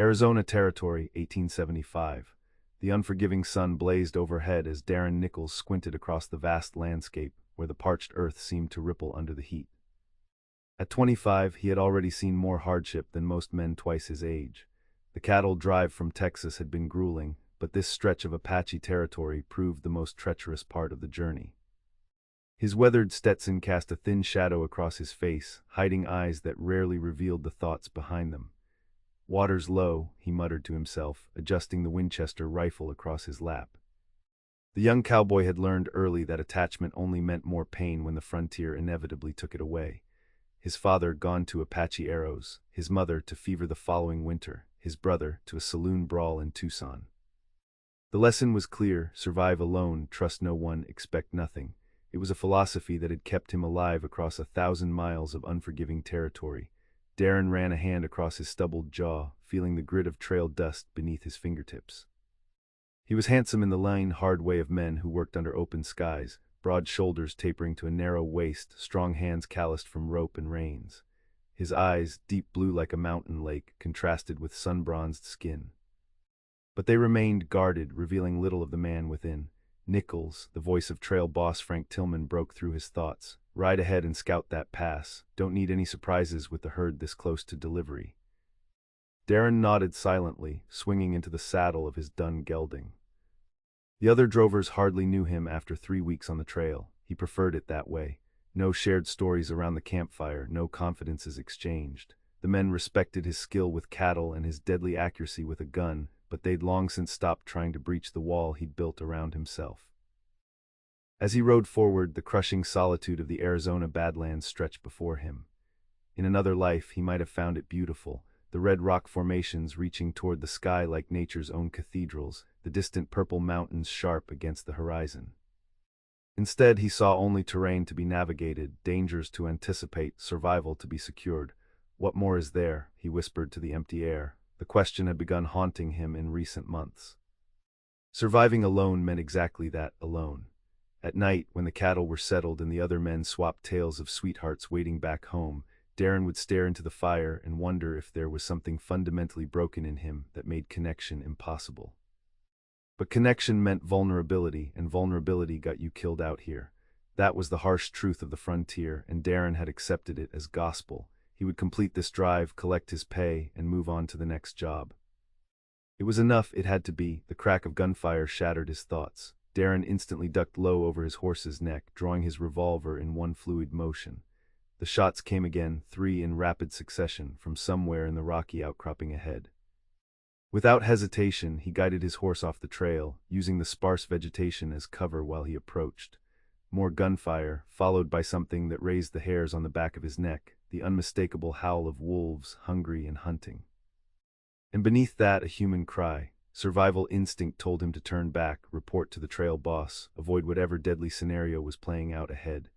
Arizona Territory, 1875. The unforgiving sun blazed overhead as Darren Nichols squinted across the vast landscape where the parched earth seemed to ripple under the heat. At 25, he had already seen more hardship than most men twice his age. The cattle drive from Texas had been grueling, but this stretch of Apache territory proved the most treacherous part of the journey. His weathered Stetson cast a thin shadow across his face, hiding eyes that rarely revealed the thoughts behind them. "Water's low," he muttered to himself, adjusting the Winchester rifle across his lap. The young cowboy had learned early that attachment only meant more pain when the frontier inevitably took it away. His father gone to Apache arrows, his mother to fever the following winter, his brother to a saloon brawl in Tucson. The lesson was clear: survive alone, trust no one, expect nothing. It was a philosophy that had kept him alive across 1,000 miles of unforgiving territory. Darren ran a hand across his stubbled jaw, feeling the grit of trail dust beneath his fingertips. He was handsome in the lean, hard way of men who worked under open skies, broad shoulders tapering to a narrow waist, strong hands calloused from rope and reins. His eyes, deep blue like a mountain lake, contrasted with sun-bronzed skin. But they remained guarded, revealing little of the man within. Nichols, the voice of trail boss Frank Tillman, broke through his thoughts. "Ride ahead and scout that pass. Don't need any surprises with the herd this close to delivery." Darren nodded silently, swinging into the saddle of his dun gelding. The other drovers hardly knew him after 3 weeks on the trail. He preferred it that way. No shared stories around the campfire, no confidences exchanged. The men respected his skill with cattle and his deadly accuracy with a gun, but they'd long since stopped trying to breach the wall he'd built around himself. As he rode forward, the crushing solitude of the Arizona Badlands stretched before him. In another life, he might have found it beautiful, the red rock formations reaching toward the sky like nature's own cathedrals, the distant purple mountains sharp against the horizon. Instead, he saw only terrain to be navigated, dangers to anticipate, survival to be secured. "What more is there?" he whispered to the empty air. The question had begun haunting him in recent months. Surviving alone meant exactly that, alone. At night, when the cattle were settled and the other men swapped tales of sweethearts waiting back home, Darren would stare into the fire and wonder if there was something fundamentally broken in him that made connection impossible. But connection meant vulnerability, and vulnerability got you killed out here. That was the harsh truth of the frontier, and Darren had accepted it as gospel. He would complete this drive, collect his pay, and move on to the next job. It was enough, it had to be. The crack of gunfire shattered his thoughts. Darren instantly ducked low over his horse's neck, drawing his revolver in one fluid motion. The shots came again, 3 in rapid succession, from somewhere in the rocky outcropping ahead. Without hesitation, he guided his horse off the trail, using the sparse vegetation as cover while he approached. More gunfire, followed by something that raised the hairs on the back of his neck, the unmistakable howl of wolves, hungry and hunting. And beneath that, a human cry. Survival instinct told him to turn back, report to the trail boss, avoid whatever deadly scenario was playing out ahead.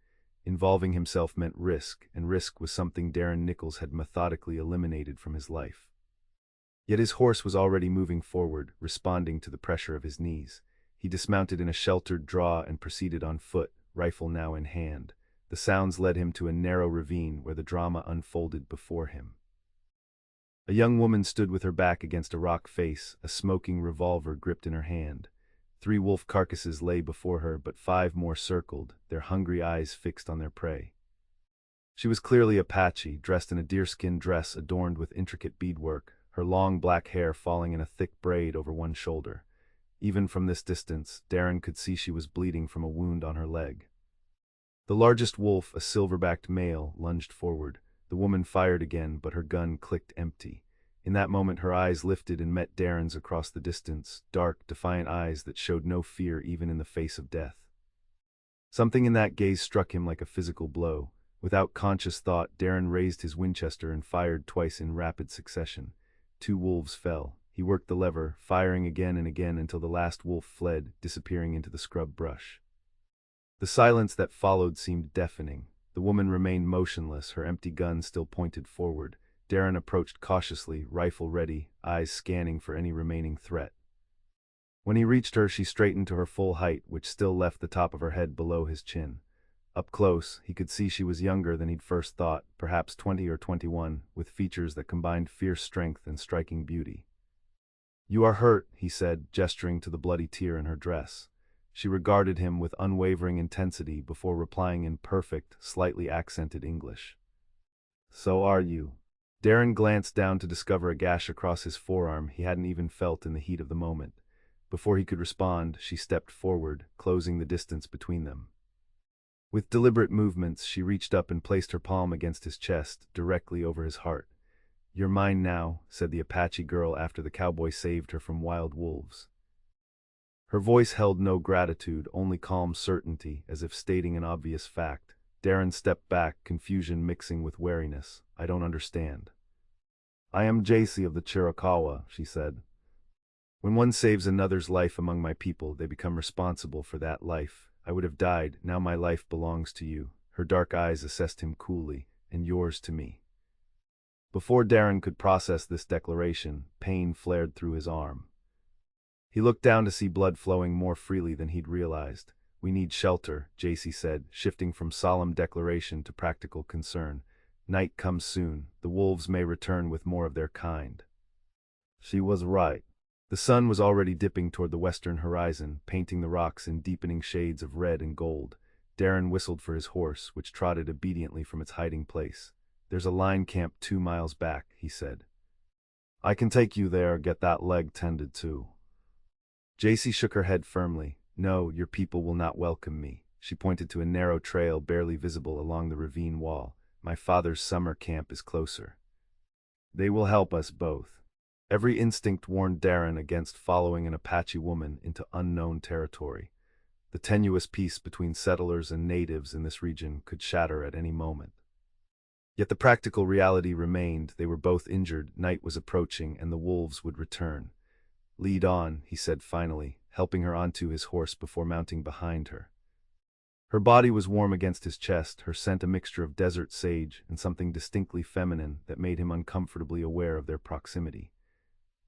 Involving himself meant risk, and risk was something Darren Nichols had methodically eliminated from his life. Yet his horse was already moving forward, responding to the pressure of his knees. He dismounted in a sheltered draw and proceeded on foot, rifle now in hand. The sounds led him to a narrow ravine where the drama unfolded before him. A young woman stood with her back against a rock face, a smoking revolver gripped in her hand. 3 wolf carcasses lay before her, but 5 more circled, their hungry eyes fixed on their prey. She was clearly Apache, dressed in a deerskin dress adorned with intricate beadwork, her long black hair falling in a thick braid over one shoulder. Even from this distance, Darren could see she was bleeding from a wound on her leg. The largest wolf, a silver-backed male, lunged forward. The woman fired again, but her gun clicked empty. In that moment her eyes lifted and met Darren's across the distance, dark, defiant eyes that showed no fear even in the face of death. Something in that gaze struck him like a physical blow. Without conscious thought, Darren raised his Winchester and fired twice in rapid succession. 2 wolves fell. He worked the lever, firing again and again until the last wolf fled, disappearing into the scrub brush. The silence that followed seemed deafening. The woman remained motionless, her empty gun still pointed forward. Darren approached cautiously, rifle ready, eyes scanning for any remaining threat. When he reached her, she straightened to her full height, which still left the top of her head below his chin. Up close, he could see she was younger than he'd first thought, perhaps 20 or 21, with features that combined fierce strength and striking beauty. You are hurt, he said, gesturing to the bloody tear in her dress. She regarded him with unwavering intensity before replying in perfect, slightly accented English. So are you. Darren glanced down to discover a gash across his forearm he hadn't even felt in the heat of the moment. Before he could respond, she stepped forward, closing the distance between them. With deliberate movements, she reached up and placed her palm against his chest, directly over his heart. You're mine now, said the Apache girl after the cowboy saved her from wild wolves. Her voice held no gratitude, only calm certainty, as if stating an obvious fact. Darren stepped back, confusion mixing with wariness. I don't understand. I am Jacy of the Chiricahua, she said. When one saves another's life among my people, they become responsible for that life. I would have died, now my life belongs to you. Her dark eyes assessed him coolly, and yours to me. Before Darren could process this declaration, pain flared through his arm. He looked down to see blood flowing more freely than he'd realized. We need shelter, Jacy said, shifting from solemn declaration to practical concern. Night comes soon. The wolves may return with more of their kind. She was right. The sun was already dipping toward the western horizon, painting the rocks in deepening shades of red and gold. Darren whistled for his horse, which trotted obediently from its hiding place. There's a line camp 2 miles back, he said. I can take you there, get that leg tended to. Jacy shook her head firmly. No, your people will not welcome me. She pointed to a narrow trail barely visible along the ravine wall. My father's summer camp is closer. They will help us both. Every instinct warned Darren against following an Apache woman into unknown territory. The tenuous peace between settlers and natives in this region could shatter at any moment. Yet the practical reality remained. They were both injured, night was approaching, and the wolves would return. Lead on, he said finally, helping her onto his horse before mounting behind her. Her body was warm against his chest, her scent a mixture of desert sage and something distinctly feminine that made him uncomfortably aware of their proximity.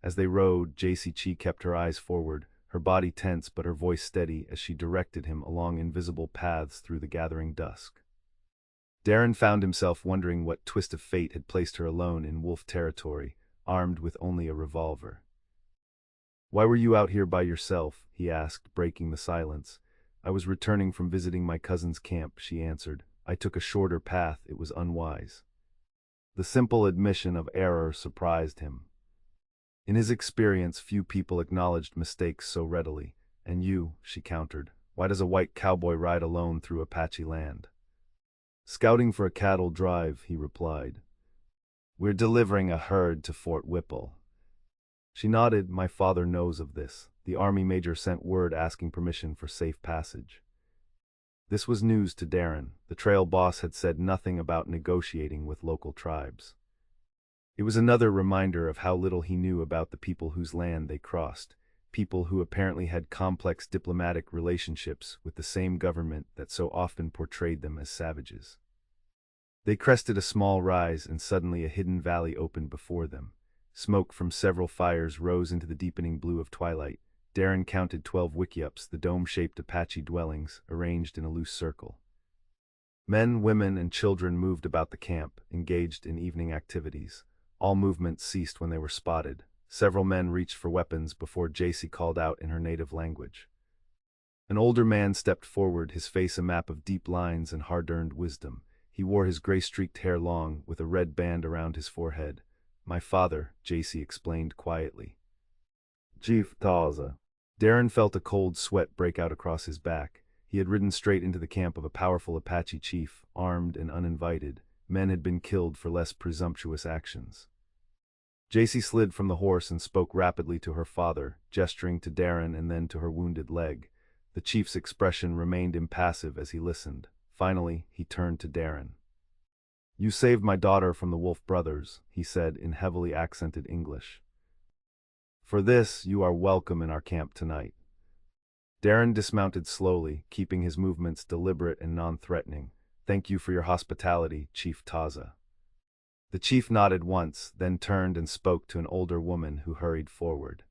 As they rode, Jacy kept her eyes forward, her body tense but her voice steady as she directed him along invisible paths through the gathering dusk. Darren found himself wondering what twist of fate had placed her alone in wolf territory, armed with only a revolver. Why were you out here by yourself? He asked, breaking the silence. I was returning from visiting my cousin's camp, she answered. I took a shorter path, it was unwise. The simple admission of error surprised him. In his experience, few people acknowledged mistakes so readily. And you, she countered, why does a white cowboy ride alone through Apache land? Scouting for a cattle drive, he replied. We're delivering a herd to Fort Whipple. She nodded. My father knows of this. The army major sent word asking permission for safe passage. This was news to Darren. The trail boss had said nothing about negotiating with local tribes. It was another reminder of how little he knew about the people whose land they crossed, people who apparently had complex diplomatic relationships with the same government that so often portrayed them as savages. They crested a small rise and suddenly a hidden valley opened before them. Smoke from several fires rose into the deepening blue of twilight. Darren counted 12 wickiups, the dome-shaped Apache dwellings, arranged in a loose circle. Men, women, and children moved about the camp, engaged in evening activities. All movement ceased when they were spotted. Several men reached for weapons before Jacy called out in her native language. An older man stepped forward, his face a map of deep lines and hard-earned wisdom. He wore his gray-streaked hair long, with a red band around his forehead. My father, Jacy explained quietly. Chief Taza. Darren felt a cold sweat break out across his back. He had ridden straight into the camp of a powerful Apache chief, armed and uninvited. Men had been killed for less presumptuous actions. Jacy slid from the horse and spoke rapidly to her father, gesturing to Darren and then to her wounded leg. The chief's expression remained impassive as he listened. Finally, he turned to Darren. You saved my daughter from the Wolf brothers, he said in heavily accented English. For this, you are welcome in our camp tonight. Darren dismounted slowly, keeping his movements deliberate and non-threatening. Thank you for your hospitality, Chief Taza. The chief nodded once, then turned and spoke to an older woman who hurried forward.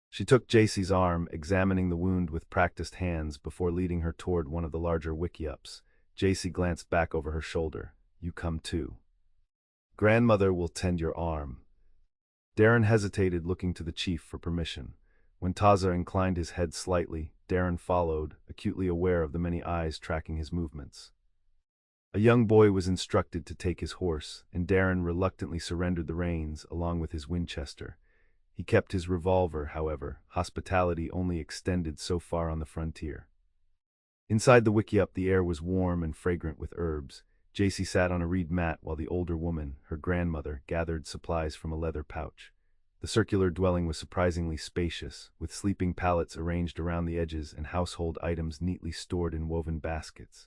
She took Jacy's arm, examining the wound with practiced hands before leading her toward one of the larger wickiups. Jacy glanced back over her shoulder. You come too. Grandmother will tend your arm. Darren hesitated, looking to the chief for permission. When Taza inclined his head slightly, Darren followed, acutely aware of the many eyes tracking his movements. A young boy was instructed to take his horse, and Darren reluctantly surrendered the reins along with his Winchester. He kept his revolver, however. Hospitality only extended so far on the frontier. Inside the wickiup, the air was warm and fragrant with herbs. Jacy sat on a reed mat while the older woman, her grandmother, gathered supplies from a leather pouch. The circular dwelling was surprisingly spacious, with sleeping pallets arranged around the edges and household items neatly stored in woven baskets.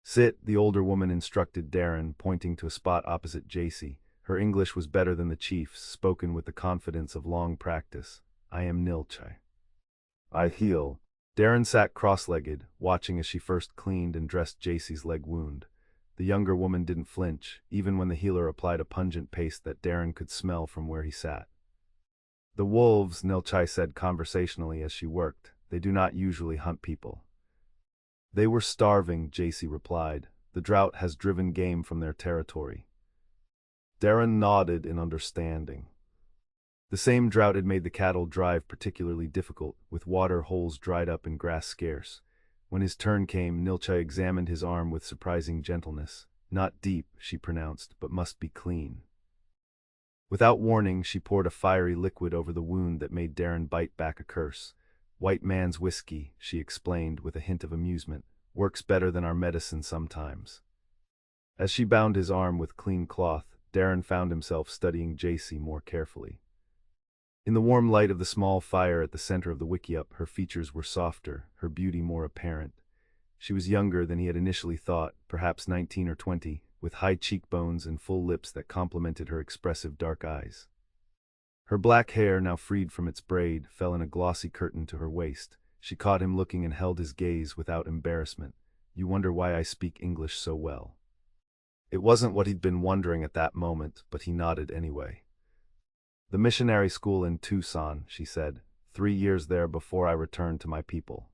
"Sit," the older woman instructed Darren, pointing to a spot opposite Jacy. Her English was better than the chief's, spoken with the confidence of long practice. "I am Nilchai. I heal." Darren sat cross-legged, watching as she first cleaned and dressed Jacy's leg wound. The younger woman didn't flinch, even when the healer applied a pungent paste that Darren could smell from where he sat. "The wolves," Nilchai said conversationally as she worked. "They do not usually hunt people." "They were starving," Jacy replied. "The drought has driven game from their territory." Darren nodded in understanding. The same drought had made the cattle drive particularly difficult, with water holes dried up and grass scarce. When his turn came, Nilchai examined his arm with surprising gentleness. "Not deep," she pronounced, "but must be clean." Without warning, she poured a fiery liquid over the wound that made Darren bite back a curse. "White man's whiskey," she explained with a hint of amusement, "works better than our medicine sometimes." As she bound his arm with clean cloth, Darren found himself studying Jacy more carefully. In the warm light of the small fire at the center of the wickiup, her features were softer, her beauty more apparent. She was younger than he had initially thought, perhaps 19 or 20, with high cheekbones and full lips that complemented her expressive dark eyes. Her black hair, now freed from its braid, fell in a glossy curtain to her waist. She caught him looking and held his gaze without embarrassment. "You wonder why I speak English so well." It wasn't what he'd been wondering at that moment, but he nodded anyway. "The missionary school in Tucson," she said. 3 years there before I returned to my people."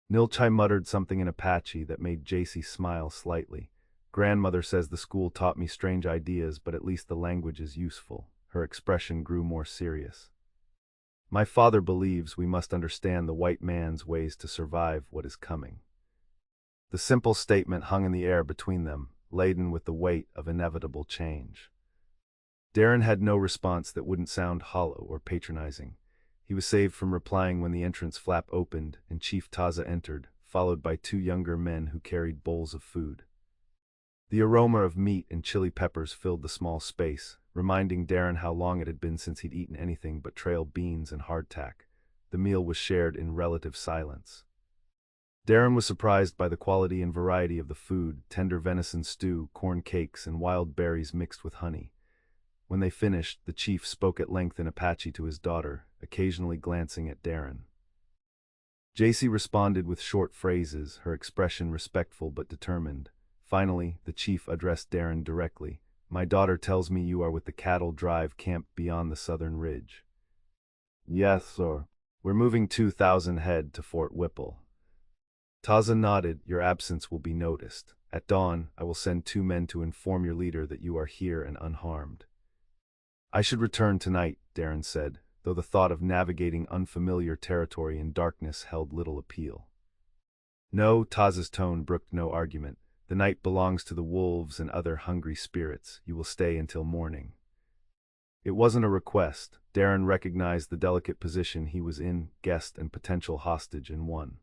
Nilchai muttered something in Apache that made Jacy smile slightly. "Grandmother says the school taught me strange ideas, but at least the language is useful." Her expression grew more serious. "My father believes we must understand the white man's ways to survive what is coming." The simple statement hung in the air between them, laden with the weight of inevitable change. Darren had no response that wouldn't sound hollow or patronizing. He was saved from replying when the entrance flap opened and Chief Taza entered, followed by 2 younger men who carried bowls of food. The aroma of meat and chili peppers filled the small space, reminding Darren how long it had been since he'd eaten anything but trail beans and hardtack. The meal was shared in relative silence. Darren was surprised by the quality and variety of the food: tender venison stew, corn cakes, and wild berries mixed with honey. When they finished, the chief spoke at length in Apache to his daughter, occasionally glancing at Darren. Jacy responded with short phrases, her expression respectful but determined. Finally, the chief addressed Darren directly. "My daughter tells me you are with the cattle drive camp beyond the southern ridge." "Yes, sir. We're moving 2,000 head to Fort Whipple." Taza nodded. "Your absence will be noticed. At dawn, I will send 2 men to inform your leader that you are here and unharmed." "I should return tonight," Darren said, though the thought of navigating unfamiliar territory in darkness held little appeal. "No," Taza's tone brooked no argument. "The night belongs to the wolves and other hungry spirits. You will stay until morning." It wasn't a request. Darren recognized the delicate position he was in, guest and potential hostage in one.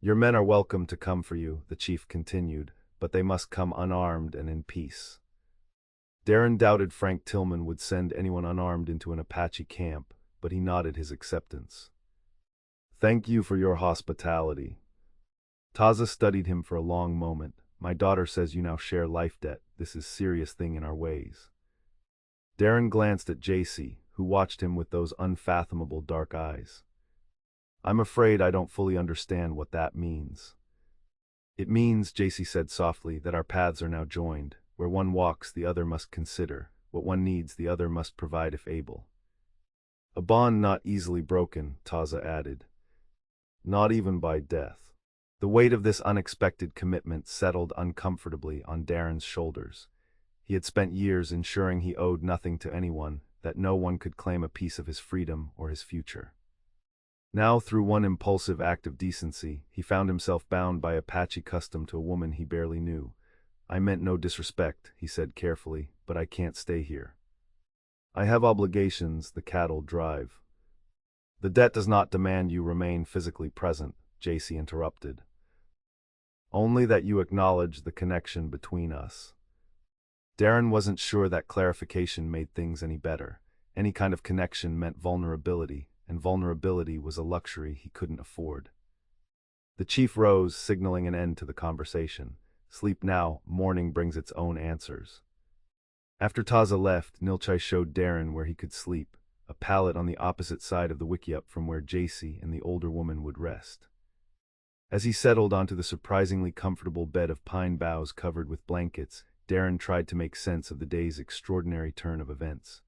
"Your men are welcome to come for you," the chief continued, "but they must come unarmed and in peace." Darren doubted Frank Tillman would send anyone unarmed into an Apache camp, but he nodded his acceptance. "Thank you for your hospitality." Taza studied him for a long moment. "My daughter says you now share life debt. This is serious thing in our ways." Darren glanced at Jacy, who watched him with those unfathomable dark eyes. "I'm afraid I don't fully understand what that means." "It means," Jacy said softly, "that our paths are now joined. Where one walks, the other must consider. What one needs, the other must provide if able." "A bond not easily broken," Taza added. "Not even by death." The weight of this unexpected commitment settled uncomfortably on Darren's shoulders. He had spent years ensuring he owed nothing to anyone, that no one could claim a piece of his freedom or his future. Now, through one impulsive act of decency, he found himself bound by Apache custom to a woman he barely knew. "I meant no disrespect," he said carefully, "but I can't stay here. I have obligations the cattle drive." "The debt does not demand you remain physically present," Jacy interrupted. "Only that you acknowledge the connection between us." Darren wasn't sure that clarification made things any better. Any kind of connection meant vulnerability, and vulnerability was a luxury he couldn't afford. The chief rose, signaling an end to the conversation. "Sleep now, morning brings its own answers." After Taza left, Nilchai showed Darren where he could sleep, a pallet on the opposite side of the wickiup from where Jacy and the older woman would rest. As he settled onto the surprisingly comfortable bed of pine boughs covered with blankets, Darren tried to make sense of the day's extraordinary turn of events.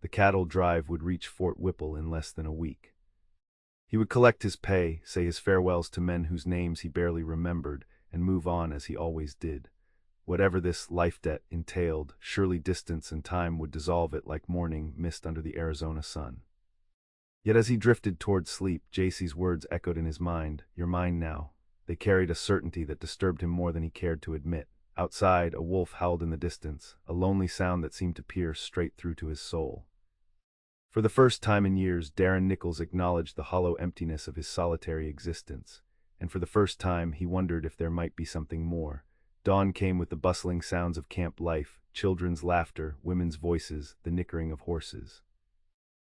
The cattle drive would reach Fort Whipple in less than a week. He would collect his pay, say his farewells to men whose names he barely remembered, and move on as he always did. Whatever this life debt entailed, surely distance and time would dissolve it like morning mist under the Arizona sun. Yet as he drifted toward sleep, Jacy's words echoed in his mind, "You're mine now." They carried a certainty that disturbed him more than he cared to admit. Outside, a wolf howled in the distance, a lonely sound that seemed to pierce straight through to his soul. For the first time in years, Darren Nichols acknowledged the hollow emptiness of his solitary existence, and for the first time he wondered if there might be something more. Dawn came with the bustling sounds of camp life, children's laughter, women's voices, the nickering of horses.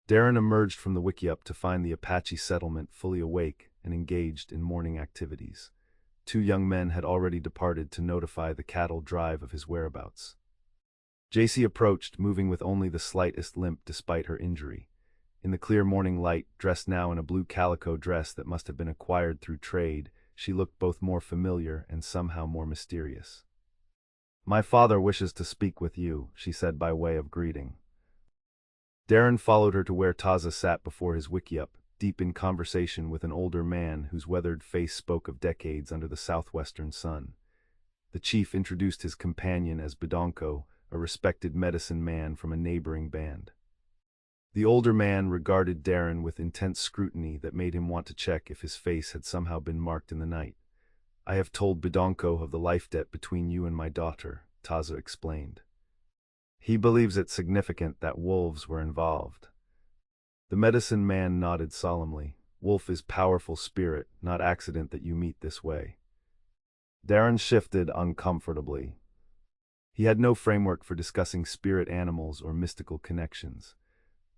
Darren emerged from the wickiup to find the Apache settlement fully awake and engaged in morning activities. 2 young men had already departed to notify the cattle drive of his whereabouts. Jacy approached, moving with only the slightest limp despite her injury. In the clear morning light, dressed now in a blue calico dress that must have been acquired through trade, she looked both more familiar and somehow more mysterious. "My father wishes to speak with you," she said by way of greeting. Darren followed her to where Taza sat before his wickiup, deep in conversation with an older man whose weathered face spoke of decades under the southwestern sun. The chief introduced his companion as Bidonko, a respected medicine man from a neighboring band. The older man regarded Darren with intense scrutiny that made him want to check if his face had somehow been marked in the night. "I have told Bidonko of the life debt between you and my daughter," Taza explained. "He believes it significant that wolves were involved." The medicine man nodded solemnly. "Wolf is powerful spirit, not accident that you meet this way." Darren shifted uncomfortably. He had no framework for discussing spirit animals or mystical connections.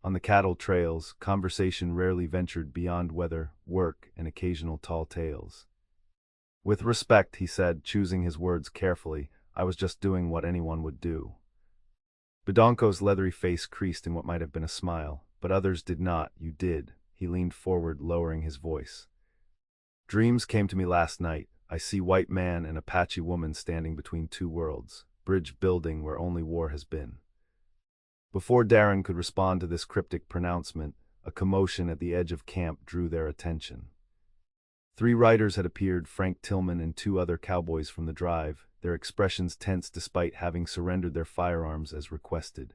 On the cattle trails, conversation rarely ventured beyond weather, work, and occasional tall tales. "With respect," he said, choosing his words carefully, "I was just doing what anyone would do." Bidonko's leathery face creased in what might have been a smile, but others did not. "You did." He leaned forward, lowering his voice. "Dreams came to me last night. I see white man and Apache woman standing between 2 worlds. Bridge building where only war has been." Before Darren could respond to this cryptic pronouncement, a commotion at the edge of camp drew their attention. 3 riders had appeared, Frank Tillman and 2 other cowboys from the drive, their expressions tense despite having surrendered their firearms as requested.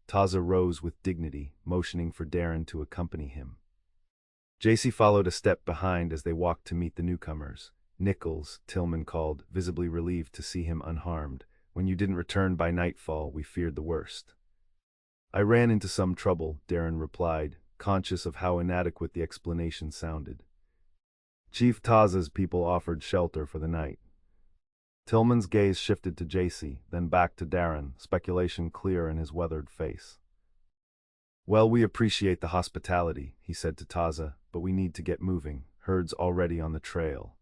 Taza rose with dignity, motioning for Darren to accompany him. Jacy followed a step behind as they walked to meet the newcomers. "Nichols," Tillman called, visibly relieved to see him unharmed. "When you didn't return by nightfall, we feared the worst." "I ran into some trouble," Darren replied, conscious of how inadequate the explanation sounded. "Chief Taza's people offered shelter for the night." Tillman's gaze shifted to Jacy, then back to Darren, speculation clear in his weathered face. "Well, we appreciate the hospitality," he said to Taza, "but we need to get moving. Herd's already on the trail."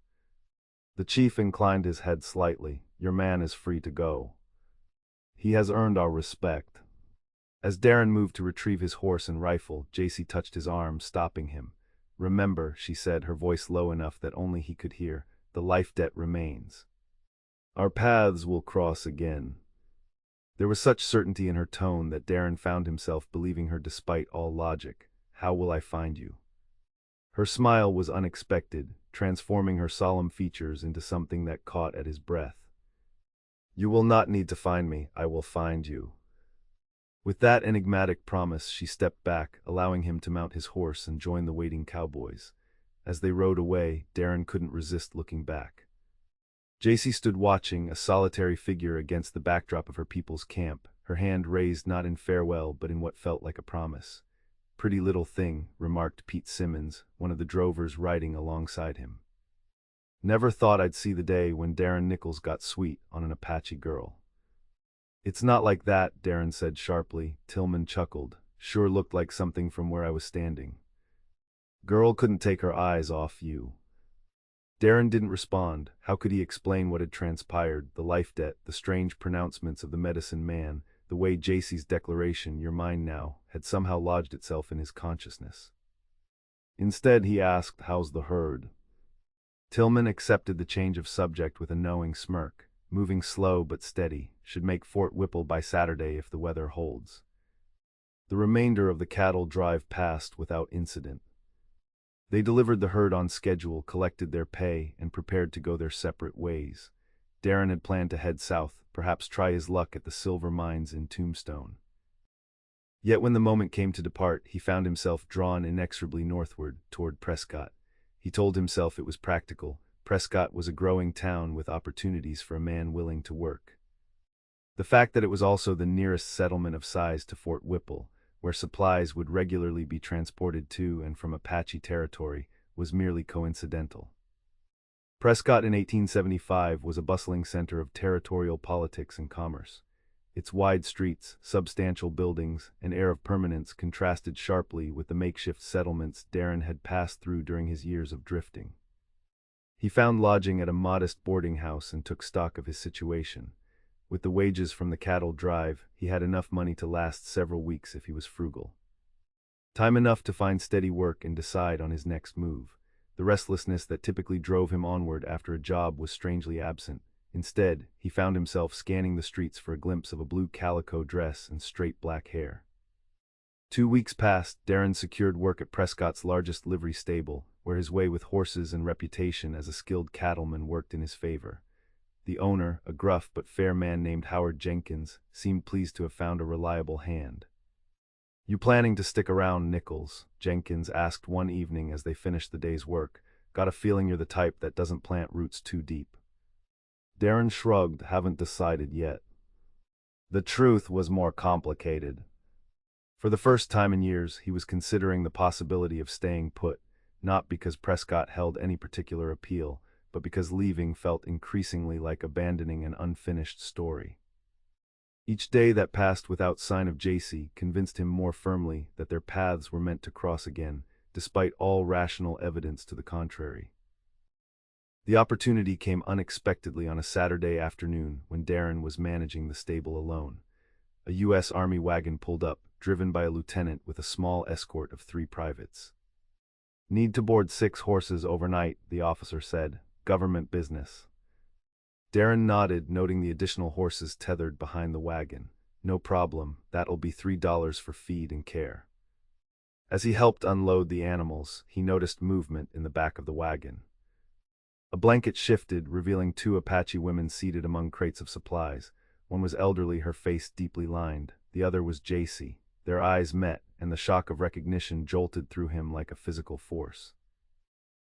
The chief inclined his head slightly. "Your man is free to go. He has earned our respect." As Darren moved to retrieve his horse and rifle, Jacy touched his arm, stopping him. "Remember," she said, her voice low enough that only he could hear, "the life debt remains. Our paths will cross again." There was such certainty in her tone that Darren found himself believing her despite all logic. "How will I find you?" Her smile was unexpected, transforming her solemn features into something that caught at his breath. "You will not need to find me, I will find you." With that enigmatic promise, she stepped back, allowing him to mount his horse and join the waiting cowboys. As they rode away, Darren couldn't resist looking back. Jacy stood watching, a solitary figure against the backdrop of her people's camp, her hand raised not in farewell but in what felt like a promise. "Pretty little thing," remarked Pete Simmons, one of the drovers riding alongside him. "Never thought I'd see the day when Darren Nichols got sweet on an Apache girl." "It's not like that," Darren said sharply. Tillman chuckled. "Sure looked like something from where I was standing. Girl couldn't take her eyes off you." Darren didn't respond. How could he explain what had transpired, the life debt, the strange pronouncements of the medicine man, the way Jacy's declaration, "You're mine now," had somehow lodged itself in his consciousness? Instead, he asked, "How's the herd?" Tillman accepted the change of subject with a knowing smirk. "Moving slow but steady. Should make Fort Whipple by Saturday if the weather holds." The remainder of the cattle drive passed without incident. They delivered the herd on schedule, collected their pay, and prepared to go their separate ways. Darren had planned to head south, perhaps try his luck at the silver mines in Tombstone. Yet when the moment came to depart, he found himself drawn inexorably northward, toward Prescott. He told himself it was practical. Prescott was a growing town with opportunities for a man willing to work. The fact that it was also the nearest settlement of size to Fort Whipple, where supplies would regularly be transported to and from Apache territory, was merely coincidental. Prescott in 1875 was a bustling center of territorial politics and commerce. Its wide streets, substantial buildings, and air of permanence contrasted sharply with the makeshift settlements Darren had passed through during his years of drifting. He found lodging at a modest boarding house and took stock of his situation. With the wages from the cattle drive, he had enough money to last several weeks if he was frugal. Time enough to find steady work and decide on his next move. The restlessness that typically drove him onward after a job was strangely absent. Instead, he found himself scanning the streets for a glimpse of a blue calico dress and straight black hair. 2 weeks passed. Darren secured work at Prescott's largest livery stable, where his way with horses and reputation as a skilled cattleman worked in his favor. The owner, a gruff but fair man named Howard Jenkins, seemed pleased to have found a reliable hand. "You planning to stick around, Nichols?" Jenkins asked one evening as they finished the day's work. "Got a feeling you're the type that doesn't plant roots too deep." Darren shrugged. "Haven't decided yet." The truth was more complicated. For the first time in years, he was considering the possibility of staying put, not because Prescott held any particular appeal, but because leaving felt increasingly like abandoning an unfinished story. Each day that passed without sign of Jacy convinced him more firmly that their paths were meant to cross again, despite all rational evidence to the contrary. The opportunity came unexpectedly on a Saturday afternoon when Darren was managing the stable alone. A U.S. Army wagon pulled up, driven by a lieutenant with a small escort of 3 privates. "Need to board 6 horses overnight," the officer said. "Government business." Darren nodded, noting the additional horses tethered behind the wagon. "No problem, that'll be $3 for feed and care." As he helped unload the animals, he noticed movement in the back of the wagon. A blanket shifted, revealing 2 Apache women seated among crates of supplies. One was elderly, her face deeply lined. The other was Jacy. Their eyes met, and the shock of recognition jolted through him like a physical force.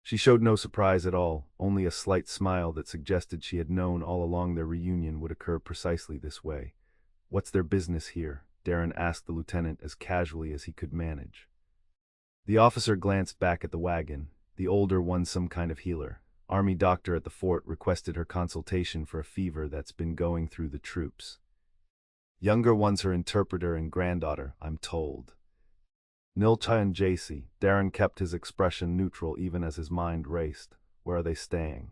She showed no surprise at all, only a slight smile that suggested she had known all along their reunion would occur precisely this way. "What's their business here?" Darren asked the lieutenant as casually as he could manage. The officer glanced back at the wagon. The older one, some kind of healer. Army doctor at the fort, requested her consultation for a fever that's been going through the troops. Younger one's her interpreter and granddaughter, I'm told. Nilcha and Jacy. Darren kept his expression neutral even as his mind raced. "Where are they staying?"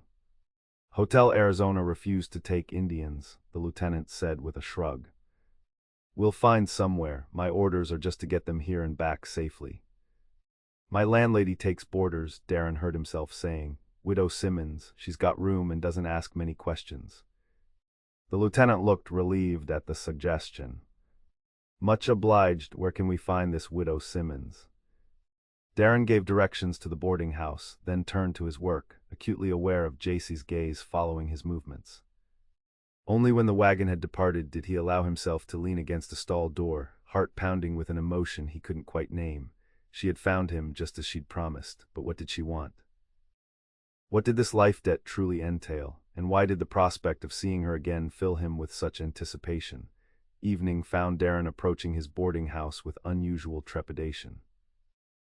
"Hotel Arizona refused to take Indians," the lieutenant said with a shrug. "We'll find somewhere. My orders are just to get them here and back safely." "My landlady takes boarders," Darren heard himself saying. "Widow Simmons. She's got room and doesn't ask many questions." The lieutenant looked relieved at the suggestion. "Much obliged. Where can we find this Widow Simmons?" Darren gave directions to the boarding house, then turned to his work, acutely aware of Jacy's gaze following his movements. Only when the wagon had departed did he allow himself to lean against a stall door, heart pounding with an emotion he couldn't quite name. She had found him just as she'd promised, but what did she want? What did this life debt truly entail, and why did the prospect of seeing her again fill him with such anticipation? Evening found Darren approaching his boarding house with unusual trepidation.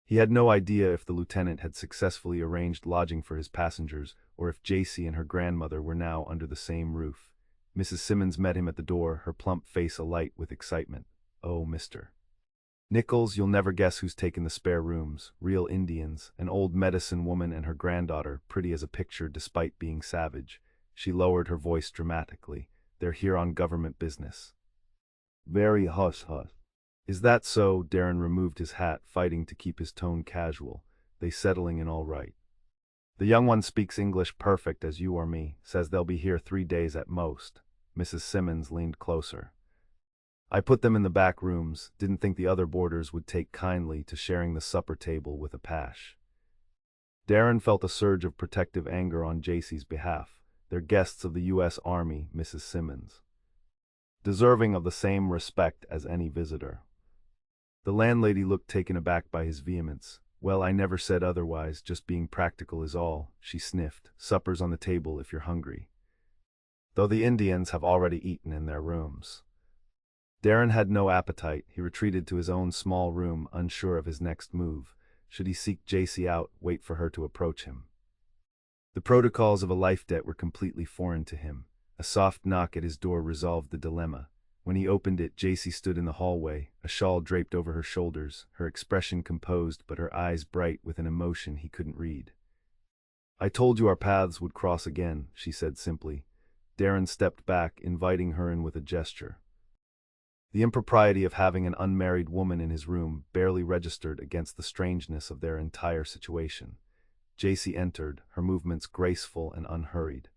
He had no idea if the lieutenant had successfully arranged lodging for his passengers, or if Jacy and her grandmother were now under the same roof. Mrs. Simmons met him at the door, her plump face alight with excitement. "Oh, Mr. Nichols, you'll never guess who's taken the spare rooms. Real Indians, an old medicine woman and her granddaughter, pretty as a picture despite being savage." She lowered her voice dramatically. "They're here on government business." "Very hush-hush." "Is that so?" Darren removed his hat, fighting to keep his tone casual. "They settling in all right. The young one speaks English perfect as you or me. Says they'll be here 3 days at most." Mrs. Simmons leaned closer. "I put them in the back rooms. Didn't think the other boarders would take kindly to sharing the supper table with Apache." Darren felt a surge of protective anger on Jacy's behalf. "They're guests of the U.S. Army, Mrs. Simmons. Deserving of the same respect as any visitor." The landlady looked taken aback by his vehemence. "Well, I never said otherwise, just being practical is all," she sniffed. "Supper's on the table if you're hungry. Though the Indians have already eaten in their rooms." Darren had no appetite. He retreated to his own small room, unsure of his next move. Should he seek Jacy out, wait for her to approach him? The protocols of a life debt were completely foreign to him. A soft knock at his door resolved the dilemma. When he opened it, Jacy stood in the hallway, a shawl draped over her shoulders, her expression composed but her eyes bright with an emotion he couldn't read. "I told you our paths would cross again," she said simply. Darren stepped back, inviting her in with a gesture. The impropriety of having an unmarried woman in his room barely registered against the strangeness of their entire situation. Jacy entered, her movements graceful and unhurried.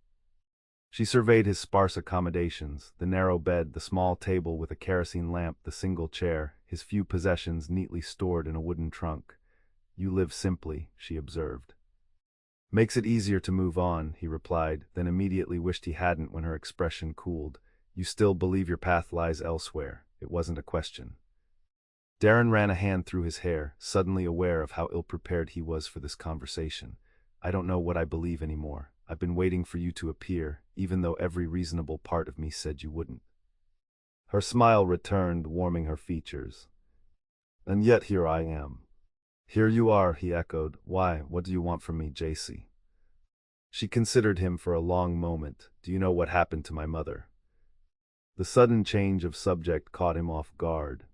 She surveyed his sparse accommodations, the narrow bed, the small table with a kerosene lamp, the single chair, his few possessions neatly stored in a wooden trunk. "You live simply," she observed. "Makes it easier to move on," he replied, then immediately wished he hadn't when her expression cooled. "You still believe your path lies elsewhere." It wasn't a question. Darren ran a hand through his hair, suddenly aware of how ill-prepared he was for this conversation. "I don't know what I believe anymore. I've been waiting for you to appear, even though every reasonable part of me said you wouldn't." Her smile returned, warming her features. "And yet here I am." "Here you are," he echoed. "Why, what do you want from me, Jacy?" She considered him for a long moment. "Do you know what happened to my mother?" The sudden change of subject caught him off guard.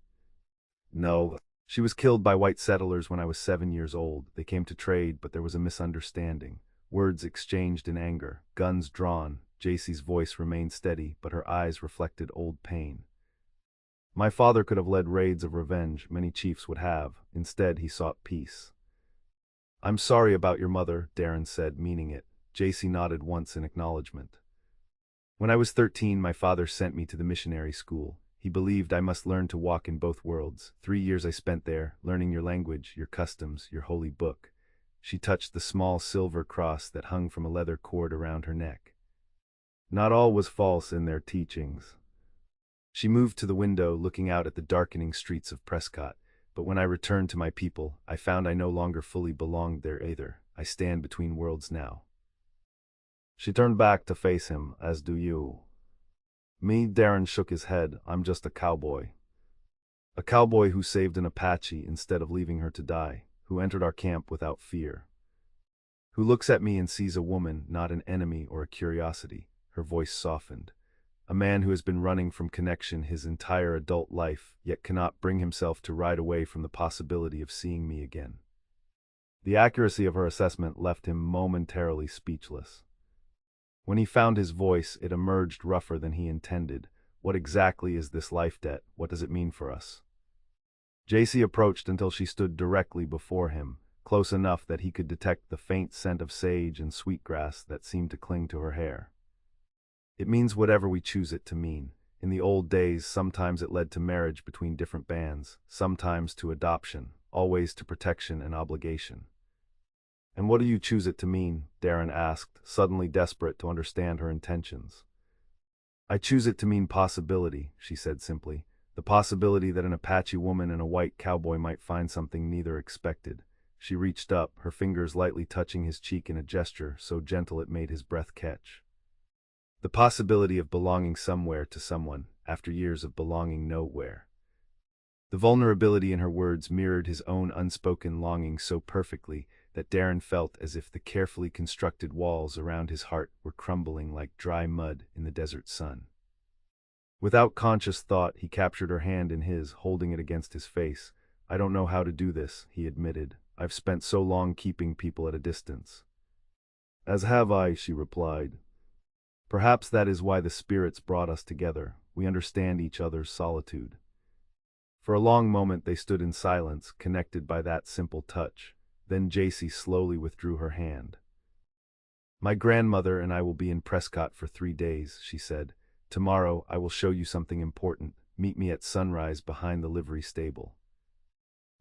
"No. She was killed by white settlers when I was 7 years old. They came to trade, but there was a misunderstanding. Words exchanged in anger, guns drawn." Jacy's voice remained steady, but her eyes reflected old pain. "My father could have led raids of revenge, many chiefs would have. Instead, he sought peace." "I'm sorry about your mother," Darren said, meaning it. Jacy nodded once in acknowledgement. "When I was 13, my father sent me to the missionary school. He believed I must learn to walk in both worlds. 3 years I spent there, learning your language, your customs, your holy book." She touched the small silver cross that hung from a leather cord around her neck. "Not all was false in their teachings." She moved to the window, looking out at the darkening streets of Prescott. "But when I returned to my people, I found I no longer fully belonged there either. I stand between worlds now." She turned back to face him. "As do you." "Me?" Darren shook his head. "I'm just a cowboy. A cowboy who saved an Apache instead of leaving her to die, who entered our camp without fear. Who looks at me and sees a woman, not an enemy or a curiosity." Her voice softened. "A man who has been running from connection his entire adult life, yet cannot bring himself to ride away from the possibility of seeing me again." The accuracy of her assessment left him momentarily speechless. When he found his voice, it emerged rougher than he intended. "What exactly is this life debt? What does it mean for us?" Jacy approached until she stood directly before him, close enough that he could detect the faint scent of sage and sweetgrass that seemed to cling to her hair. "It means whatever we choose it to mean. In the old days, sometimes it led to marriage between different bands, sometimes to adoption, always to protection and obligation." "And what do you choose it to mean?" Darren asked, suddenly desperate to understand her intentions. "I choose it to mean possibility," she said simply. The possibility that an Apache woman and a white cowboy might find something neither expected. She reached up, her fingers lightly touching his cheek in a gesture so gentle it made his breath catch. The possibility of belonging somewhere to someone, after years of belonging nowhere. The vulnerability in her words mirrored his own unspoken longing so perfectly that Darren felt as if the carefully constructed walls around his heart were crumbling like dry mud in the desert sun. Without conscious thought, he captured her hand in his, holding it against his face. "I don't know how to do this," he admitted. "I've spent so long keeping people at a distance." "As have I," she replied. "Perhaps that is why the spirits brought us together. We understand each other's solitude." For a long moment they stood in silence, connected by that simple touch. Then Jacy slowly withdrew her hand. "My grandmother and I will be in Prescott for 3 days," she said. "Tomorrow I will show you something important. Meet me at sunrise behind the livery stable."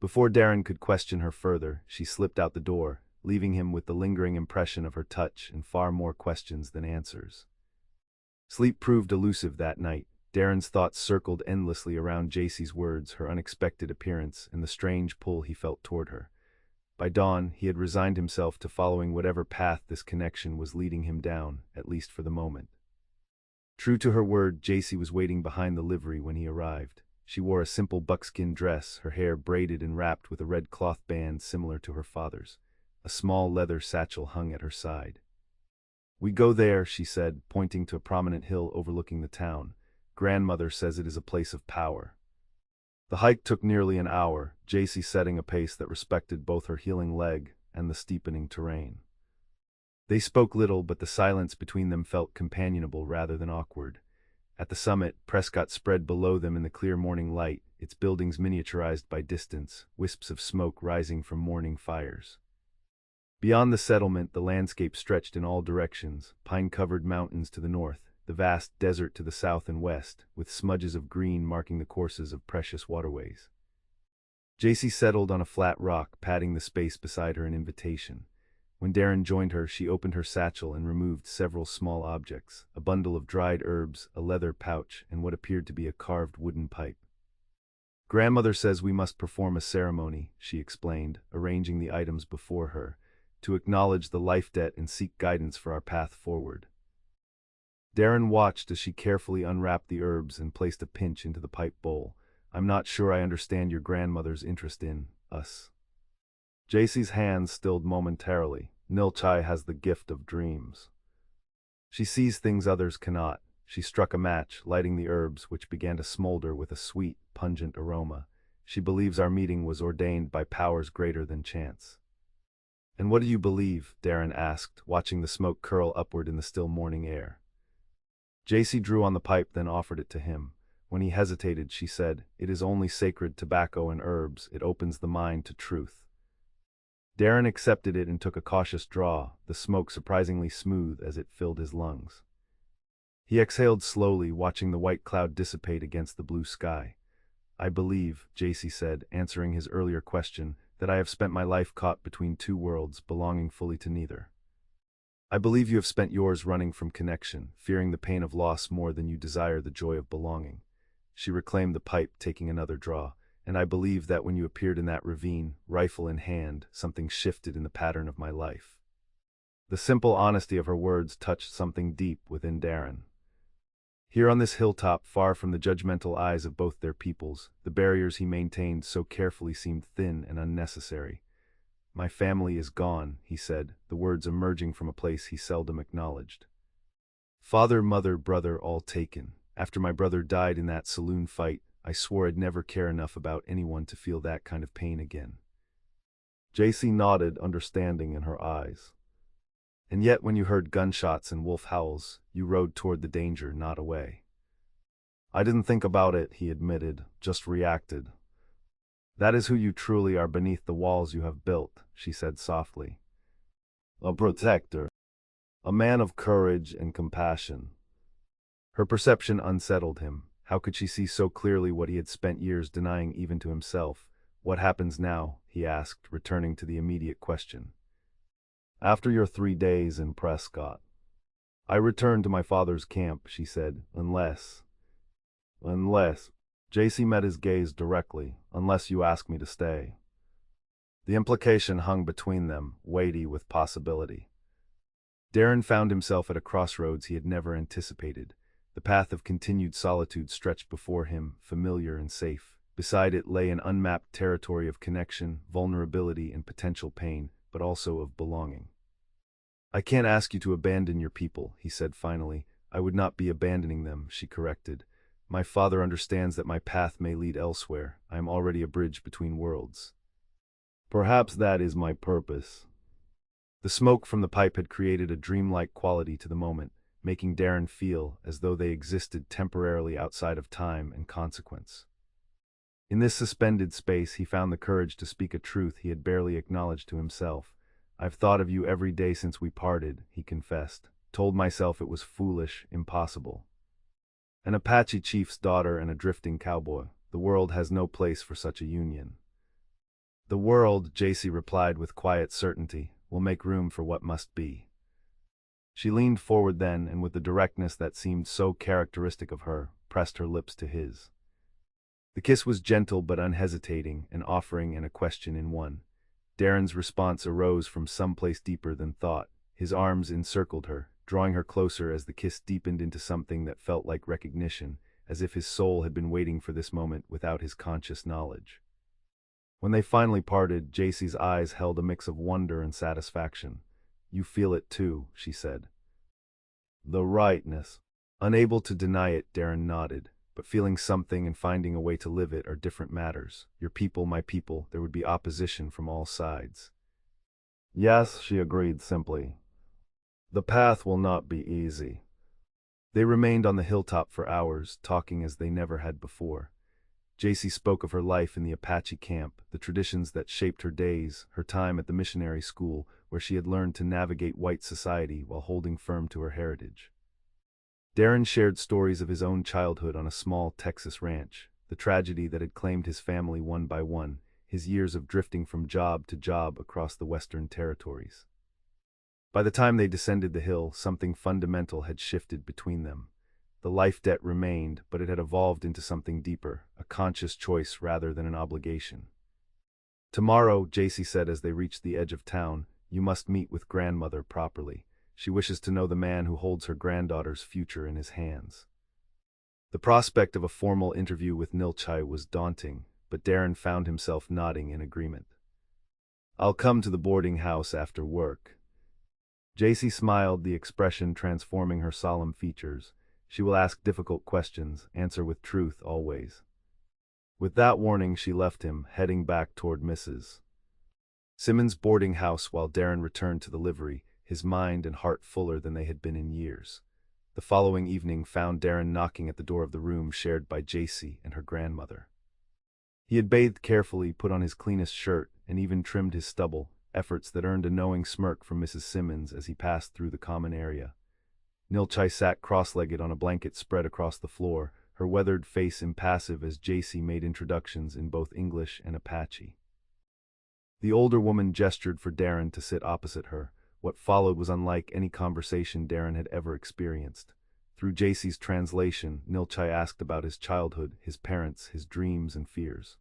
Before Darren could question her further, she slipped out the door, leaving him with the lingering impression of her touch and far more questions than answers. Sleep proved elusive that night. Darren's thoughts circled endlessly around Jacy's words, her unexpected appearance, and the strange pull he felt toward her. By dawn, he had resigned himself to following whatever path this connection was leading him down, at least for the moment. True to her word, Jacy was waiting behind the livery when he arrived. She wore a simple buckskin dress, her hair braided and wrapped with a red cloth band similar to her father's. A small leather satchel hung at her side. "We go there," she said, pointing to a prominent hill overlooking the town. "Grandmother says it is a place of power." The hike took nearly an hour, Jacy setting a pace that respected both her healing leg and the steepening terrain. They spoke little, but the silence between them felt companionable rather than awkward. At the summit, Prescott spread below them in the clear morning light, its buildings miniaturized by distance, wisps of smoke rising from morning fires. Beyond the settlement, the landscape stretched in all directions, pine-covered mountains to the north, the vast desert to the south and west, with smudges of green marking the courses of precious waterways. Jacy settled on a flat rock, patting the space beside her in invitation. When Darren joined her, she opened her satchel and removed several small objects, a bundle of dried herbs, a leather pouch, and what appeared to be a carved wooden pipe. "Grandmother says we must perform a ceremony," she explained, arranging the items before her, "to acknowledge the life debt and seek guidance for our path forward." Darren watched as she carefully unwrapped the herbs and placed a pinch into the pipe bowl. "I'm not sure I understand your grandmother's interest in us." Jacy's hands stilled momentarily. "Nilchai has the gift of dreams. She sees things others cannot." She struck a match, lighting the herbs, which began to smolder with a sweet, pungent aroma. "She believes our meeting was ordained by powers greater than chance." "And what do you believe?" Darren asked, watching the smoke curl upward in the still morning air. Jacy drew on the pipe, then offered it to him. When he hesitated, she said, "It is only sacred tobacco and herbs. It opens the mind to truth." Darren accepted it and took a cautious draw, the smoke surprisingly smooth as it filled his lungs. He exhaled slowly, watching the white cloud dissipate against the blue sky. "I believe," Jacy said, answering his earlier question, "that I have spent my life caught between two worlds, belonging fully to neither. I believe you have spent yours running from connection, fearing the pain of loss more than you desire the joy of belonging." She reclaimed the pipe, taking another draw. "And I believe that when you appeared in that ravine, rifle in hand, something shifted in the pattern of my life." The simple honesty of her words touched something deep within Darren. Here on this hilltop, far from the judgmental eyes of both their peoples, the barriers he maintained so carefully seemed thin and unnecessary. "My family is gone," he said, the words emerging from a place he seldom acknowledged. "Father, mother, brother, all taken. After my brother died in that saloon fight, I swore I'd never care enough about anyone to feel that kind of pain again." Jacy nodded, understanding in her eyes. "And yet when you heard gunshots and wolf howls, you rode toward the danger, not away." "I didn't think about it," he admitted, "just reacted." "That is who you truly are beneath the walls you have built," she said softly. "A protector. A man of courage and compassion." Her perception unsettled him. How could she see so clearly what he had spent years denying even to himself? "What happens now?" he asked, returning to the immediate question. "After your 3 days in Prescott, I return to my father's camp," she said, unless... Jacy met his gaze directly. Unless you ask me to stay. The implication hung between them, weighty with possibility. Darren found himself at a crossroads he had never anticipated. The path of continued solitude stretched before him, familiar and safe. Beside it lay an unmapped territory of connection, vulnerability, and potential pain, but also of belonging. I can't ask you to abandon your people, he said finally. I would not be abandoning them, she corrected. My father understands that my path may lead elsewhere. I am already a bridge between worlds. Perhaps that is my purpose. The smoke from the pipe had created a dreamlike quality to the moment, making Darren feel as though they existed temporarily outside of time and consequence. In this suspended space, he found the courage to speak a truth he had barely acknowledged to himself. I've thought of you every day since we parted, he confessed. Told myself it was foolish, impossible. An Apache chief's daughter and a drifting cowboy. The world has no place for such a union. The world, Jacy replied with quiet certainty, will make room for what must be. She leaned forward then, and with the directness that seemed so characteristic of her, pressed her lips to his. The kiss was gentle but unhesitating, an offering and a question in one. Darren's response arose from someplace deeper than thought. His arms encircled her, drawing her closer as the kiss deepened into something that felt like recognition, as if his soul had been waiting for this moment without his conscious knowledge. When they finally parted, Jacy's eyes held a mix of wonder and satisfaction. You feel it too, she said. The rightness. Unable to deny it, Darren nodded. But feeling something and finding a way to live it are different matters. Your people, my people, there would be opposition from all sides. Yes, she agreed simply. The path will not be easy. They remained on the hilltop for hours, talking as they never had before. Jacy spoke of her life in the Apache camp, the traditions that shaped her days, her time at the missionary school, where she had learned to navigate white society while holding firm to her heritage. Darren shared stories of his own childhood on a small Texas ranch, the tragedy that had claimed his family one by one, his years of drifting from job to job across the Western territories. By the time they descended the hill, something fundamental had shifted between them. The life debt remained, but it had evolved into something deeper, a conscious choice rather than an obligation. Tomorrow, Jacy said as they reached the edge of town, you must meet with grandmother properly. She wishes to know the man who holds her granddaughter's future in his hands. The prospect of a formal interview with Nilchai was daunting, but Darren found himself nodding in agreement. I'll come to the boarding house after work. Jacy smiled, the expression transforming her solemn features. She will ask difficult questions, answer with truth always. With that warning, she left him, heading back toward Mrs. Simmons' boarding house while Darren returned to the livery, his mind and heart fuller than they had been in years. The following evening found Darren knocking at the door of the room shared by Jacy and her grandmother. He had bathed carefully, put on his cleanest shirt, and even trimmed his stubble, efforts that earned a knowing smirk from Mrs. Simmons as he passed through the common area. Nilchai sat cross-legged on a blanket spread across the floor, her weathered face impassive as Jacy made introductions in both English and Apache. The older woman gestured for Darren to sit opposite her. What followed was unlike any conversation Darren had ever experienced. Through Jacy's translation, Nilchai asked about his childhood, his parents, his dreams and fears.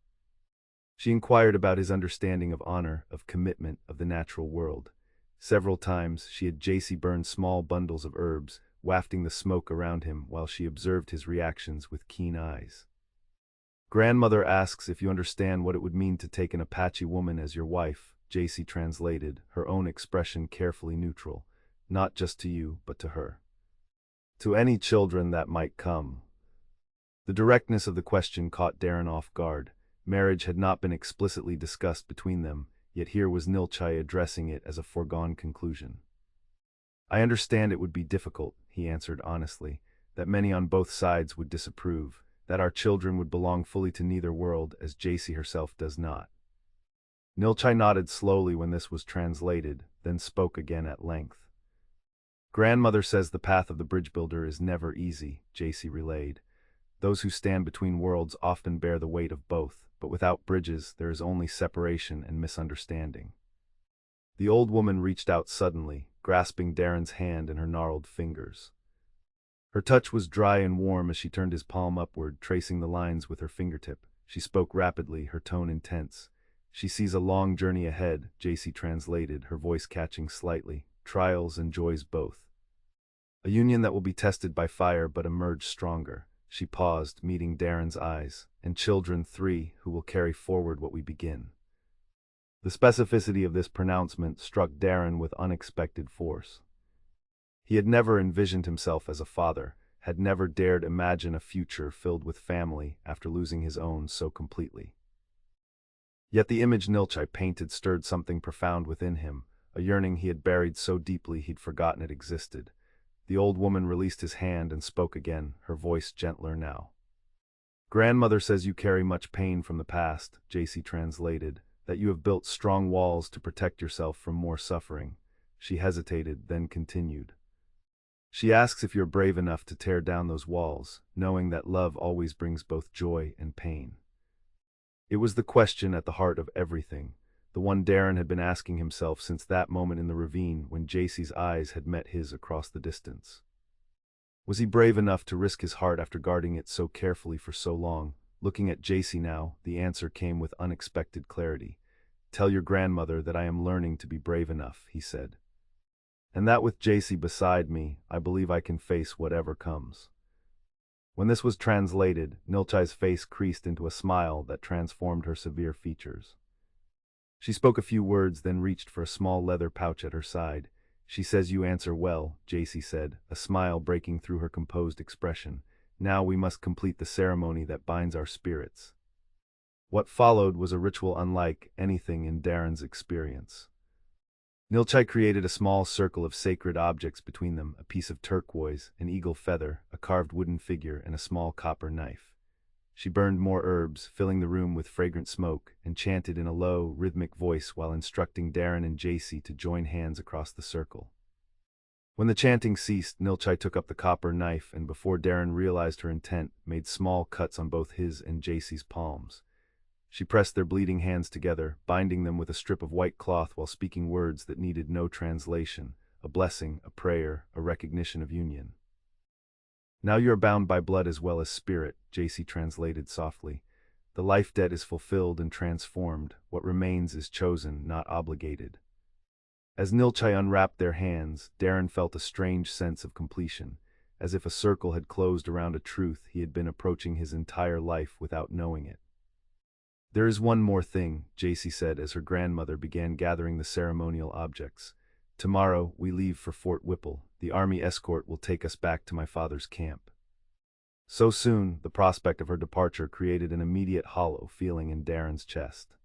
She inquired about his understanding of honor, of commitment, of the natural world. Several times she had Jacy burn small bundles of herbs, wafting the smoke around him while she observed his reactions with keen eyes. Grandmother asks if you understand what it would mean to take an Apache woman as your wife, Jacy translated, her own expression carefully neutral, not just to you, but to her. To any children that might come. The directness of the question caught Darren off guard. Marriage had not been explicitly discussed between them, yet here was Nilchai addressing it as a foregone conclusion. I understand it would be difficult, he answered honestly, that many on both sides would disapprove, that our children would belong fully to neither world as Jacy herself does not. Nilchai nodded slowly when this was translated, then spoke again at length. Grandmother says the path of the bridge builder is never easy, Jacy relayed. Those who stand between worlds often bear the weight of both, but without bridges there is only separation and misunderstanding. The old woman reached out suddenly, grasping Darren's hand in her gnarled fingers. Her touch was dry and warm as she turned his palm upward, tracing the lines with her fingertip. She spoke rapidly, her tone intense. She sees a long journey ahead, Jacy translated, her voice catching slightly. Trials and joys both. A union that will be tested by fire but emerge stronger. She paused, meeting Darren's eyes. And children 3 who will carry forward what we begin. The specificity of this pronouncement struck Darren with unexpected force. He had never envisioned himself as a father, had never dared imagine a future filled with family after losing his own so completely. Yet the image Nilchai painted stirred something profound within him, a yearning he had buried so deeply he'd forgotten it existed. The old woman released his hand and spoke again, her voice gentler now. Grandmother says you carry much pain from the past, Jacy translated, that you have built strong walls to protect yourself from more suffering. She hesitated, then continued. She asks if you're brave enough to tear down those walls, knowing that love always brings both joy and pain. It was the question at the heart of everything, the one Darren had been asking himself since that moment in the ravine when Jacy's eyes had met his across the distance. Was he brave enough to risk his heart after guarding it so carefully for so long? Looking at Jacy now, the answer came with unexpected clarity. Tell your grandmother that I am learning to be brave enough, he said. And that with Jacy beside me, I believe I can face whatever comes. When this was translated, Nilchai's face creased into a smile that transformed her severe features. She spoke a few words, then reached for a small leather pouch at her side. She says you answer well, Jacy said, a smile breaking through her composed expression. Now we must complete the ceremony that binds our spirits. What followed was a ritual unlike anything in Darren's experience. Nilchai created a small circle of sacred objects between them, a piece of turquoise, an eagle feather, a carved wooden figure, and a small copper knife. She burned more herbs, filling the room with fragrant smoke, and chanted in a low, rhythmic voice while instructing Darren and Jacy to join hands across the circle. When the chanting ceased, Nilchai took up the copper knife and, before Darren realized her intent, made small cuts on both his and Jacy's palms. She pressed their bleeding hands together, binding them with a strip of white cloth while speaking words that needed no translation, a blessing, a prayer, a recognition of union. Now you are bound by blood as well as spirit, Jacy translated softly. The life debt is fulfilled and transformed, what remains is chosen, not obligated. As Nilchai unwrapped their hands, Darren felt a strange sense of completion, as if a circle had closed around a truth he had been approaching his entire life without knowing it. There is one more thing, Jacy said as her grandmother began gathering the ceremonial objects. Tomorrow, we leave for Fort Whipple. The army escort will take us back to my father's camp. So soon, the prospect of her departure created an immediate hollow feeling in Darren's chest.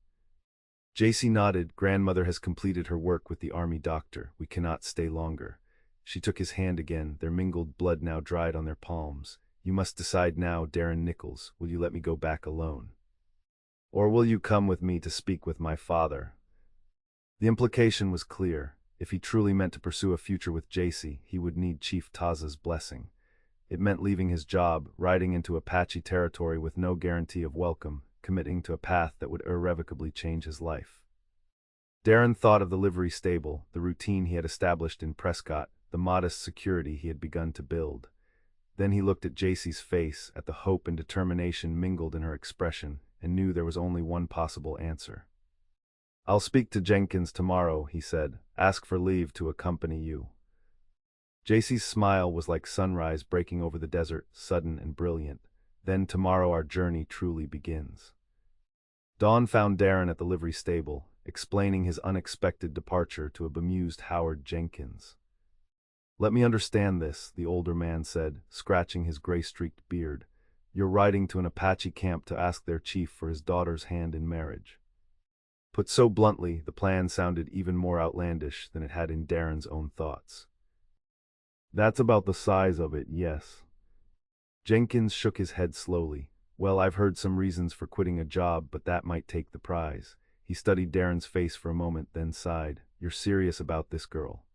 Jacy nodded. Grandmother has completed her work with the army doctor. We cannot stay longer. She took his hand again, their mingled blood now dried on their palms. You must decide now, Darren Nichols. Will you let me go back alone? Or will you come with me to speak with my father? The implication was clear. If he truly meant to pursue a future with Jacy, he would need Chief Taza's blessing. It meant leaving his job, riding into Apache territory with no guarantee of welcome, committing to a path that would irrevocably change his life. Darren thought of the livery stable, the routine he had established in Prescott, the modest security he had begun to build. Then he looked at Jacy's face, at the hope and determination mingled in her expression, and knew there was only one possible answer. I'll speak to Jenkins tomorrow, he said. Ask for leave to accompany you. Jacy's smile was like sunrise breaking over the desert, sudden and brilliant. Then tomorrow our journey truly begins. Dawn found Darren at the livery stable, explaining his unexpected departure to a bemused Howard Jenkins. Let me understand this, the older man said, scratching his gray-streaked beard. You're riding to an Apache camp to ask their chief for his daughter's hand in marriage. Put so bluntly, the plan sounded even more outlandish than it had in Darren's own thoughts. That's about the size of it, yes. Jenkins shook his head slowly. Well, I've heard some reasons for quitting a job, but that might take the prize. He studied Darren's face for a moment, then sighed. You're serious about this girl?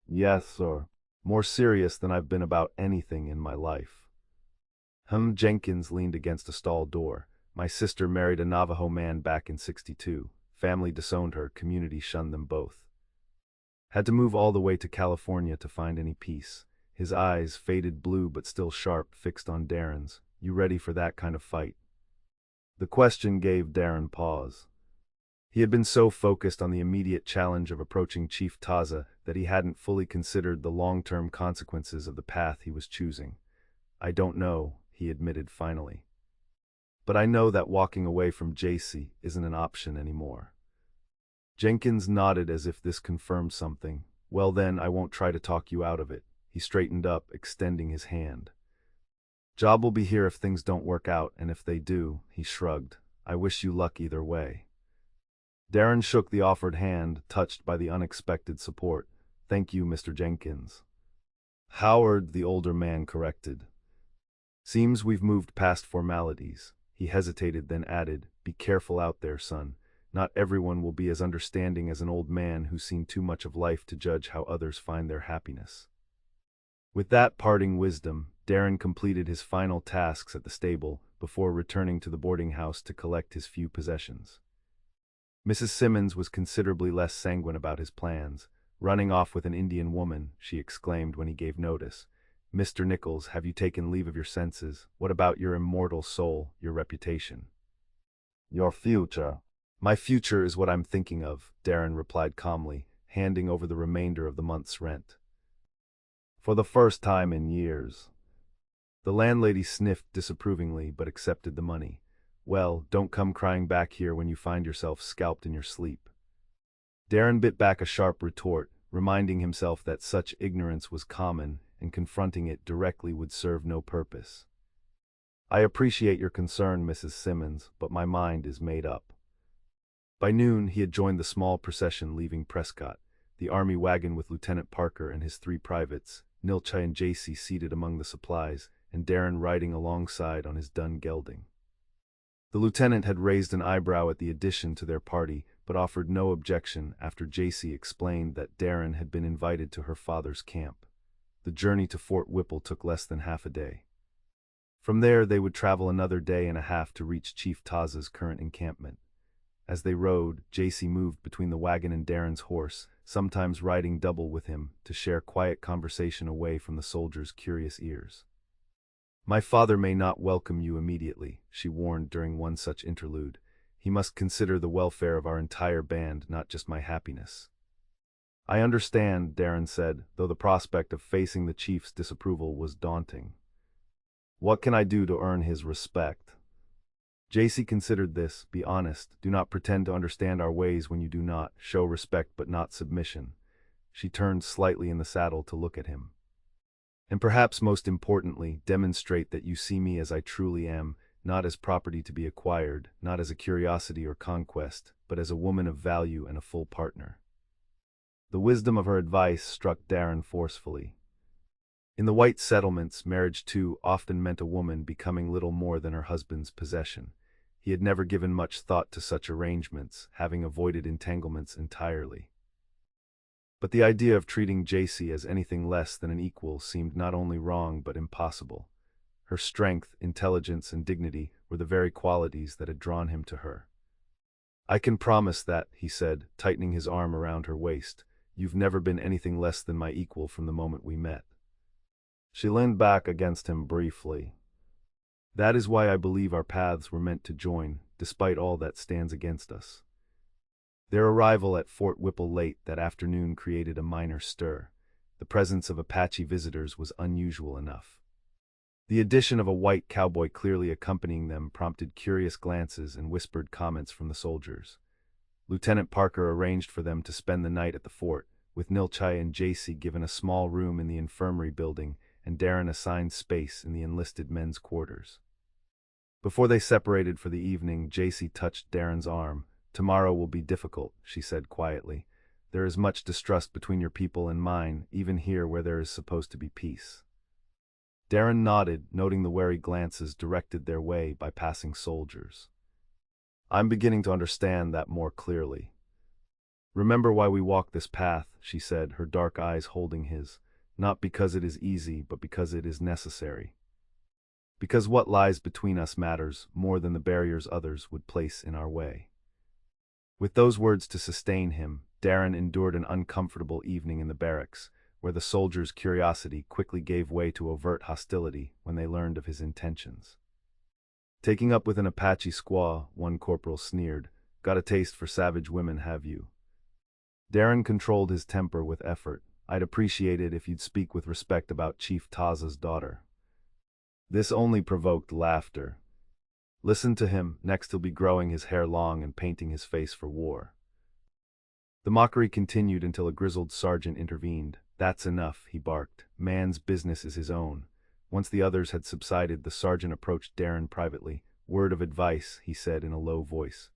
Yes, sir. More serious than I've been about anything in my life. Jenkins leaned against a stall door. My sister married a Navajo man back in '62. Family disowned her, community shunned them both. Had to move all the way to California to find any peace. his eyes, faded blue but still sharp, fixed on Darren's. You ready for that kind of fight? The question gave Darren pause. He had been so focused on the immediate challenge of approaching Chief Taza that he hadn't fully considered the long-term consequences of the path he was choosing. I don't know, he admitted finally. But I know that walking away from Jacy isn't an option anymore. Jenkins nodded as if this confirmed something. Well then, I won't try to talk you out of it. He straightened up, extending his hand. Job will be here if things don't work out, and if they do, he shrugged. I wish you luck either way. Darren shook the offered hand, touched by the unexpected support. Thank you, Mr. Jenkins. Howard, the older man corrected. Seems we've moved past formalities. He hesitated, then added, Be careful out there, son. Not everyone will be as understanding as an old man who's seen too much of life to judge how others find their happiness. With that parting wisdom, Darren completed his final tasks at the stable before returning to the boarding house to collect his few possessions. Mrs. Simmons was considerably less sanguine about his plans. Running off with an Indian woman, she exclaimed when he gave notice. Mr. Nichols, have you taken leave of your senses? What about your immortal soul, your reputation? Your future. My future is what I'm thinking of, Darren replied calmly, handing over the remainder of the month's rent. For the first time in years. The landlady sniffed disapprovingly but accepted the money. Well, don't come crying back here when you find yourself scalped in your sleep. Darren bit back a sharp retort, reminding himself that such ignorance was common and confronting it directly would serve no purpose. I appreciate your concern, Mrs. Simmons, but my mind is made up. By noon, he had joined the small procession leaving Prescott, the army wagon with Lieutenant Parker and his 3 privates, Nilchai and Jacy seated among the supplies, and Darren riding alongside on his dun gelding. The lieutenant had raised an eyebrow at the addition to their party, but offered no objection after Jacy explained that Darren had been invited to her father's camp. The journey to Fort Whipple took less than half a day. From there, they would travel another day and a half to reach Chief Taza's current encampment. As they rode, Jacy moved between the wagon and Darren's horse, sometimes riding double with him to share quiet conversation away from the soldiers' curious ears. My father may not welcome you immediately, she warned during one such interlude. He must consider the welfare of our entire band, not just my happiness. I understand, Darren said, though the prospect of facing the chief's disapproval was daunting. What can I do to earn his respect? Jacy considered this. Be honest. Do not pretend to understand our ways when you do not. Show respect but not submission. She turned slightly in the saddle to look at him. And perhaps most importantly, demonstrate that you see me as I truly am, not as property to be acquired, not as a curiosity or conquest, but as a woman of value and a full partner. The wisdom of her advice struck Darren forcefully. In the white settlements, marriage too often meant a woman becoming little more than her husband's possession. He had never given much thought to such arrangements, having avoided entanglements entirely. But the idea of treating Jacy as anything less than an equal seemed not only wrong but impossible. Her strength, intelligence, and dignity were the very qualities that had drawn him to her. I can promise that, he said, tightening his arm around her waist. You've never been anything less than my equal from the moment we met. She leaned back against him briefly. That is why I believe our paths were meant to join, despite all that stands against us. Their arrival at Fort Whipple late that afternoon created a minor stir. The presence of Apache visitors was unusual enough. The addition of a white cowboy clearly accompanying them prompted curious glances and whispered comments from the soldiers. Lieutenant Parker arranged for them to spend the night at the fort, with Nilchai and Jacy given a small room in the infirmary building and Darren assigned space in the enlisted men's quarters. Before they separated for the evening, Jacy touched Darren's arm. Tomorrow will be difficult, she said quietly. There is much distrust between your people and mine, even here where there is supposed to be peace. Darren nodded, noting the wary glances directed their way by passing soldiers. I'm beginning to understand that more clearly. Remember why we walk this path, she said, her dark eyes holding his, not because it is easy, but because it is necessary. Because what lies between us matters more than the barriers others would place in our way. With those words to sustain him, Darren endured an uncomfortable evening in the barracks, where the soldiers' curiosity quickly gave way to overt hostility when they learned of his intentions. Taking up with an Apache squaw, one corporal sneered, "Got a taste for savage women, have you?" Darren controlled his temper with effort. "I'd appreciate it if you'd speak with respect about Chief Taza's daughter." This only provoked laughter. "Listen to him, next he'll be growing his hair long and painting his face for war." The mockery continued until a grizzled sergeant intervened. "That's enough," he barked. "Man's business is his own." Once the others had subsided, the sergeant approached Darren privately. "Word of advice," he said in a low voice.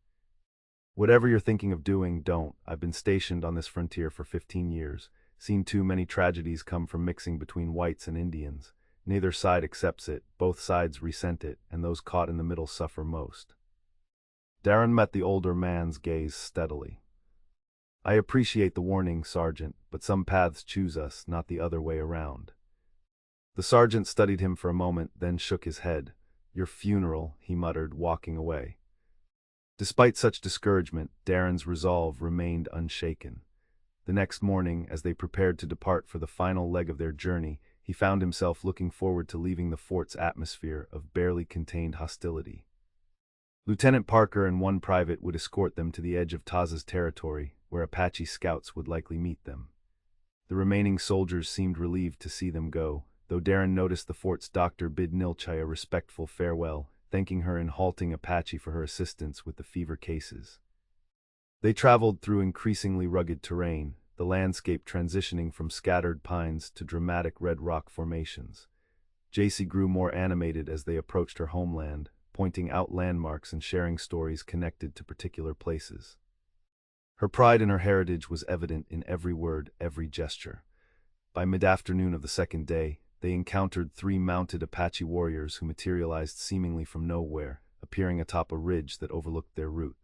"Whatever you're thinking of doing, don't. I've been stationed on this frontier for 15 years, seen too many tragedies come from mixing between whites and Indians. Neither side accepts it, both sides resent it, and those caught in the middle suffer most." Darren met the older man's gaze steadily. "I appreciate the warning, Sergeant, but some paths choose us, not the other way around." The sergeant studied him for a moment, then shook his head. "Your funeral," he muttered, walking away. Despite such discouragement, Darren's resolve remained unshaken. The next morning, as they prepared to depart for the final leg of their journey, he found himself looking forward to leaving the fort's atmosphere of barely contained hostility. Lieutenant Parker and one private would escort them to the edge of Taza's territory, where Apache scouts would likely meet them. The remaining soldiers seemed relieved to see them go, though Darren noticed the fort's doctor bid Nilchai a respectful farewell, thanking her in halting Apache for her assistance with the fever cases. They traveled through increasingly rugged terrain, the landscape transitioning from scattered pines to dramatic red rock formations. Jacy grew more animated as they approached her homeland, pointing out landmarks and sharing stories connected to particular places. Her pride in her heritage was evident in every word, every gesture. By mid-afternoon of the second day, they encountered 3 mounted Apache warriors who materialized seemingly from nowhere, appearing atop a ridge that overlooked their route.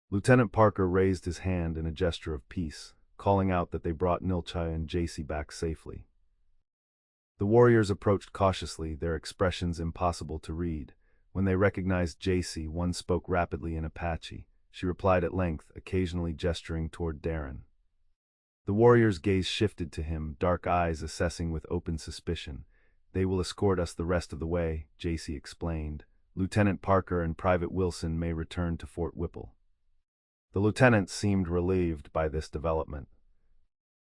Lieutenant Parker raised his hand in a gesture of peace, calling out that they brought Nilchai and Jacy back safely. The warriors approached cautiously, their expressions impossible to read. When they recognized Jacy, one spoke rapidly in Apache. She replied at length, occasionally gesturing toward Darren. The warrior's gaze shifted to him, dark eyes assessing with open suspicion. "They will escort us the rest of the way," Jacy explained. "Lieutenant Parker and Private Wilson may return to Fort Whipple." The lieutenant seemed relieved by this development.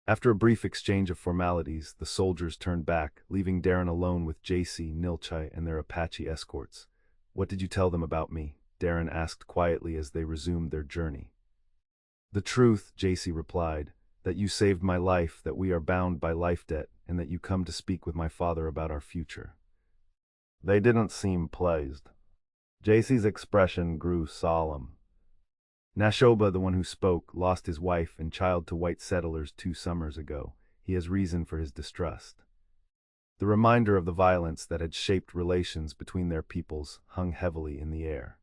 After a brief exchange of formalities, the soldiers turned back, leaving Darren alone with Jacy, Nilchai, and their Apache escorts. "What did you tell them about me?" Darren asked quietly as they resumed their journey. "The truth," Jacy replied, "that you saved my life, that we are bound by life debt, and that you come to speak with my father about our future." They didn't seem pleased. Jacy's expression grew solemn. "Nashoba, the one who spoke, lost his wife and child to white settlers 2 summers ago. He has reason for his distrust." The reminder of the violence that had shaped relations between their peoples hung heavily in the air.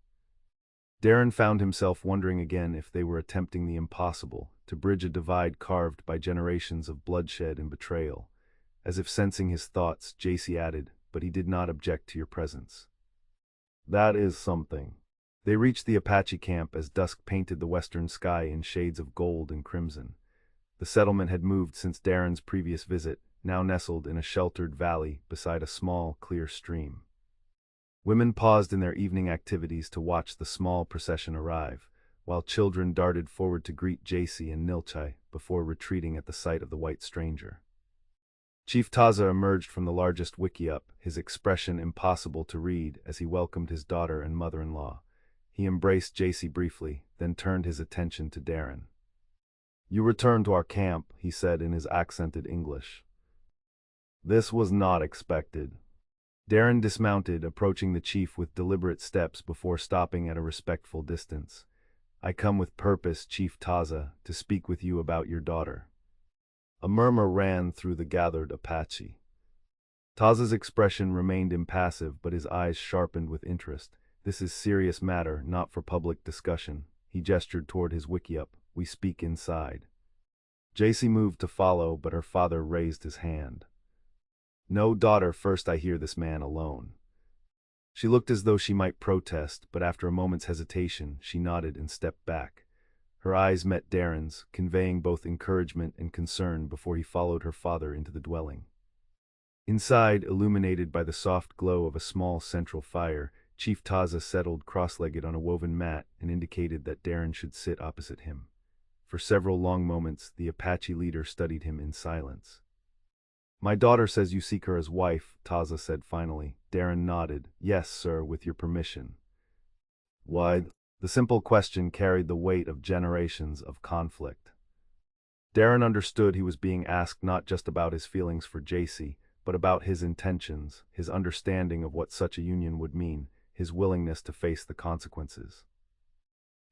Darren found himself wondering again if they were attempting the impossible, to bridge a divide carved by generations of bloodshed and betrayal. As if sensing his thoughts, Jacy added, "But he did not object to your presence." "That is something." They reached the Apache camp as dusk painted the western sky in shades of gold and crimson. The settlement had moved since Darren's previous visit, now nestled in a sheltered valley beside a small, clear stream. Women paused in their evening activities to watch the small procession arrive, while children darted forward to greet Jacy and Nilchai before retreating at the sight of the white stranger. Chief Taza emerged from the largest wickiup, his expression impossible to read as he welcomed his daughter and mother-in-law. He embraced Jacy briefly, then turned his attention to Darren. "You returned to our camp," he said in his accented English. "This was not expected." Darren dismounted, approaching the chief with deliberate steps before stopping at a respectful distance. "I come with purpose, Chief Taza, to speak with you about your daughter." A murmur ran through the gathered Apache. Taza's expression remained impassive, but his eyes sharpened with interest. "This is serious matter, not for public discussion." He gestured toward his wickiup. "We speak inside." Jacy moved to follow, but her father raised his hand. "No, daughter, first I hear this man alone." She looked as though she might protest, but after a moment's hesitation, she nodded and stepped back. Her eyes met Darren's, conveying both encouragement and concern before he followed her father into the dwelling. Inside, illuminated by the soft glow of a small central fire, Chief Taza settled cross-legged on a woven mat and indicated that Darren should sit opposite him. For several long moments, the Apache leader studied him in silence. "My daughter says you seek her as wife," Taza said finally. Darren nodded. "Yes, sir, with your permission." Why? The simple question carried the weight of generations of conflict. Darren understood he was being asked not just about his feelings for Jacy, but about his intentions, his understanding of what such a union would mean, his willingness to face the consequences.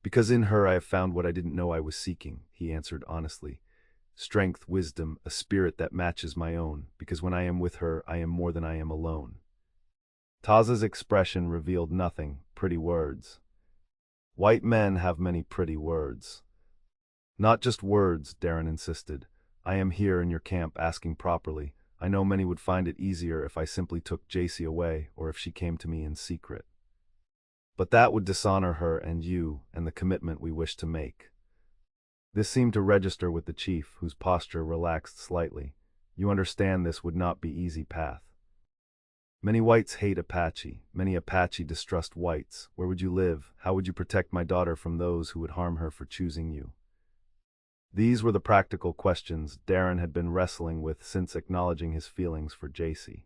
"Because in her I have found what I didn't know I was seeking," he answered honestly. "Strength, wisdom, a spirit that matches my own, because when I am with her I am more than I am alone." Taza's expression revealed nothing, pretty words. "White men have many pretty words." "Not just words," Darren insisted. "I am here in your camp asking properly. I know many would find it easier if I simply took Jacy away or if she came to me in secret. But that would dishonor her and you and the commitment we wish to make." This seemed to register with the chief, whose posture relaxed slightly. "You understand this would not be easy path. Many whites hate Apache. Many Apache distrust whites. Where would you live? How would you protect my daughter from those who would harm her for choosing you?" These were the practical questions Darren had been wrestling with since acknowledging his feelings for Jacy.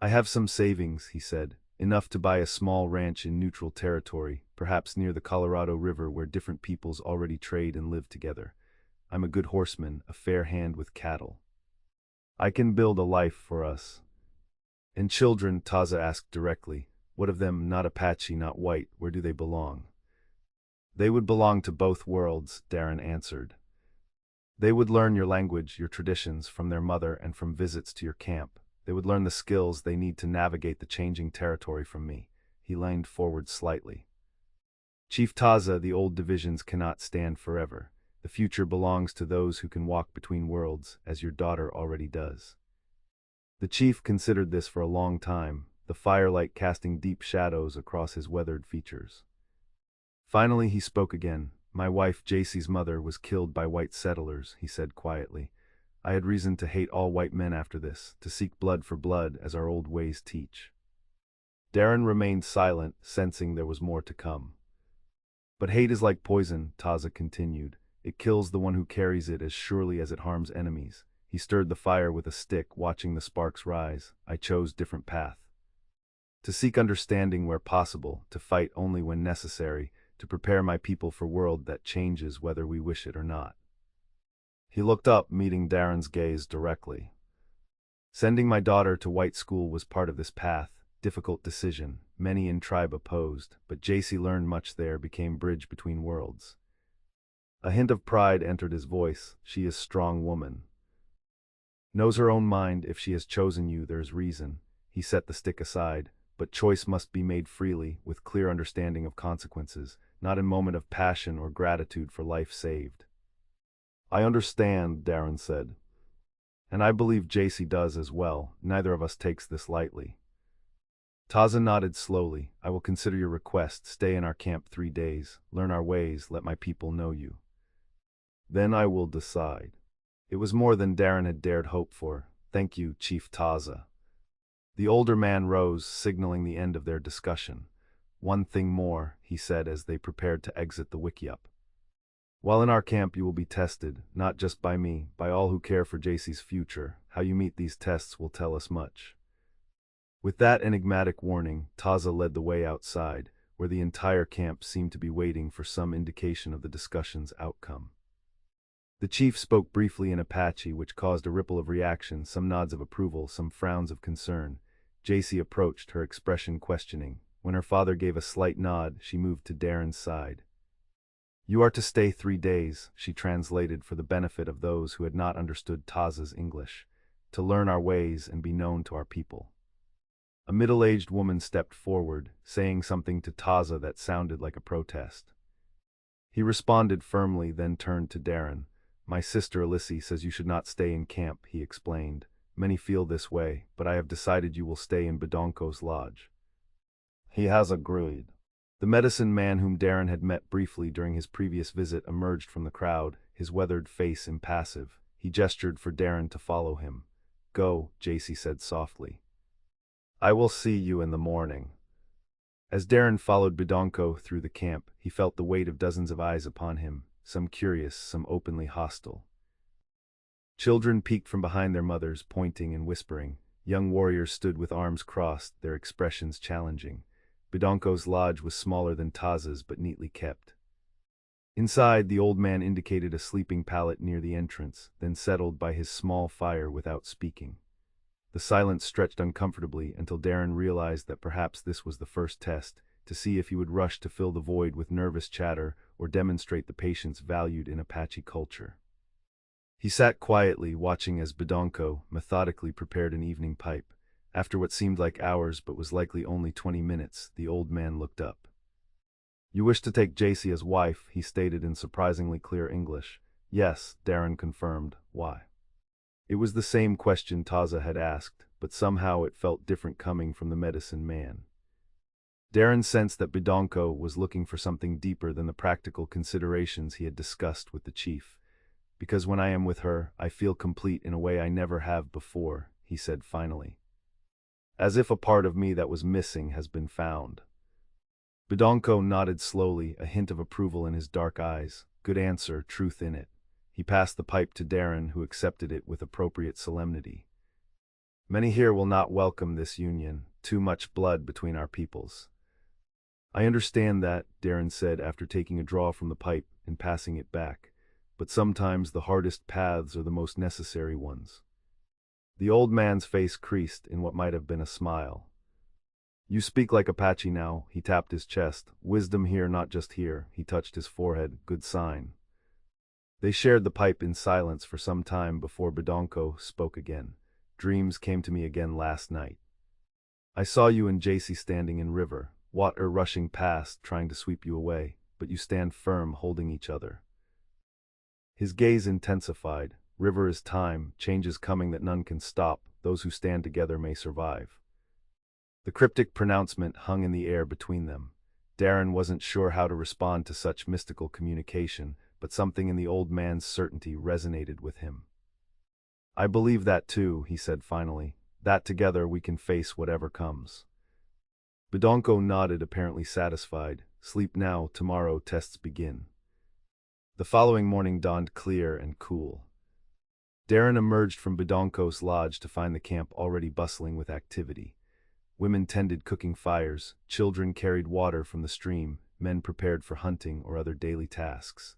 "I have some savings," he said, "enough to buy a small ranch in neutral territory, perhaps near the Colorado River where different peoples already trade and live together. I'm a good horseman, a fair hand with cattle. I can build a life for us." "And children?" Taza asked directly. "What of them, not Apache, not white, where do they belong?" "They would belong to both worlds," Darren answered. "They would learn your language, your traditions, from their mother and from visits to your camp. They would learn the skills they need to navigate the changing territory from me." He leaned forward slightly. "Chief Taza, the old divisions cannot stand forever. The future belongs to those who can walk between worlds, as your daughter already does." The chief considered this for a long time, the firelight casting deep shadows across his weathered features. Finally he spoke again. "My wife, Jacy's mother, was killed by white settlers," he said quietly. "I had reason to hate all white men after this, to seek blood for blood, as our old ways teach." Darren remained silent, sensing there was more to come. "But hate is like poison," Taza continued. "It kills the one who carries it as surely as it harms enemies." He stirred the fire with a stick, watching the sparks rise. "I chose different path. To seek understanding where possible, to fight only when necessary, to prepare my people for a world that changes whether we wish it or not." He looked up, meeting Darren's gaze directly. "Sending my daughter to white school was part of this path. Difficult decision, many in tribe opposed, but Jacy learned much there, became bridge between worlds." A hint of pride entered his voice. "She is strong woman. Knows her own mind. If she has chosen you, there's reason." He set the stick aside. "But choice must be made freely, with clear understanding of consequences, not in moment of passion or gratitude for life saved." "I understand," Darren said. "And I believe Jacy does as well. Neither of us takes this lightly." Taza nodded slowly. "I will consider your request. Stay in our camp 3 days. Learn our ways. Let my people know you. Then I will decide." It was more than Darren had dared hope for. "Thank you, Chief Taza." The older man rose, signaling the end of their discussion. "One thing more," he said as they prepared to exit the wickiup. "While in our camp you will be tested, not just by me, by all who care for Jacy's future. How you meet these tests will tell us much." With that enigmatic warning, Taza led the way outside, where the entire camp seemed to be waiting for some indication of the discussion's outcome. The chief spoke briefly in Apache, which caused a ripple of reaction, some nods of approval, some frowns of concern. Jacy approached, her expression questioning. When her father gave a slight nod, she moved to Darren's side. "You are to stay 3 days," she translated for the benefit of those who had not understood Taza's English, "to learn our ways and be known to our people." A middle-aged woman stepped forward, saying something to Taza that sounded like a protest. He responded firmly, then turned to Darren. "My sister Alyssa says you should not stay in camp," he explained. "Many feel this way, but I have decided you will stay in Bedonko's lodge." He has agreed. The medicine man whom Darren had met briefly during his previous visit emerged from the crowd, his weathered face impassive. He gestured for Darren to follow him. "Go," Jacy said softly. "I will see you in the morning." As Darren followed Bidonko through the camp, he felt the weight of dozens of eyes upon him, some curious, some openly hostile. Children peeked from behind their mothers, pointing and whispering. Young warriors stood with arms crossed, their expressions challenging. Bidonko's lodge was smaller than Taza's but neatly kept. Inside, the old man indicated a sleeping pallet near the entrance, then settled by his small fire without speaking. The silence stretched uncomfortably until Darren realized that perhaps this was the first test, to see if he would rush to fill the void with nervous chatter or demonstrate the patience valued in Apache culture. He sat quietly, watching as Bidonko methodically prepared an evening pipe. After what seemed like hours but was likely only 20 minutes, the old man looked up. "You wish to take Jacy as wife," he stated in surprisingly clear English. "Yes," Darren confirmed. "Why?" It was the same question Taza had asked, but somehow it felt different coming from the medicine man. Darren sensed that Bidonko was looking for something deeper than the practical considerations he had discussed with the chief. "Because when I am with her, I feel complete in a way I never have before," he said finally. "As if a part of me that was missing has been found." Bidonko nodded slowly, a hint of approval in his dark eyes. "Good answer, truth in it." He passed the pipe to Darren, who accepted it with appropriate solemnity. "Many here will not welcome this union, too much blood between our peoples." "I understand that," Darren said after taking a draw from the pipe and passing it back. "But sometimes the hardest paths are the most necessary ones." The old man's face creased in what might have been a smile. "You speak like Apache now," he tapped his chest. "Wisdom here, not just here." He touched his forehead. "Good sign." They shared the pipe in silence for some time before Bidonko spoke again. "Dreams came to me again last night. I saw you and Jacy standing in river, water rushing past, trying to sweep you away, but you stand firm, holding each other." His gaze intensified. "River is time, change is coming that none can stop, those who stand together may survive." The cryptic pronouncement hung in the air between them. Darren wasn't sure how to respond to such mystical communication, but something in the old man's certainty resonated with him. "I believe that too," he said finally. "That together we can face whatever comes." Bidonko nodded, apparently satisfied. "Sleep now, tomorrow tests begin." The following morning dawned clear and cool. Darren emerged from Bidonko's lodge to find the camp already bustling with activity. Women tended cooking fires, children carried water from the stream, men prepared for hunting or other daily tasks.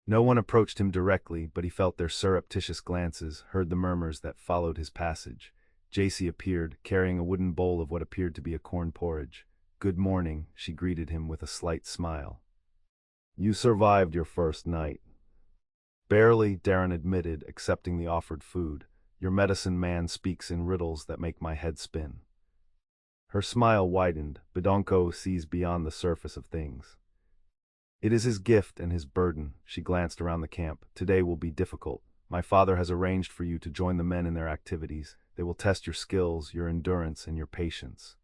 No one approached him directly, but he felt their surreptitious glances, heard the murmurs that followed his passage. Jacy appeared, carrying a wooden bowl of what appeared to be a corn porridge. "Good morning," she greeted him with a slight smile. "You survived your first night." "Barely," Darren admitted, accepting the offered food. "Your medicine man speaks in riddles that make my head spin." Her smile widened. Bidonko sees beyond the surface of things. "It is his gift and his burden." She glanced around the camp. "Today will be difficult. My father has arranged for you to join the men in their activities. They will test your skills, your endurance, and your patience."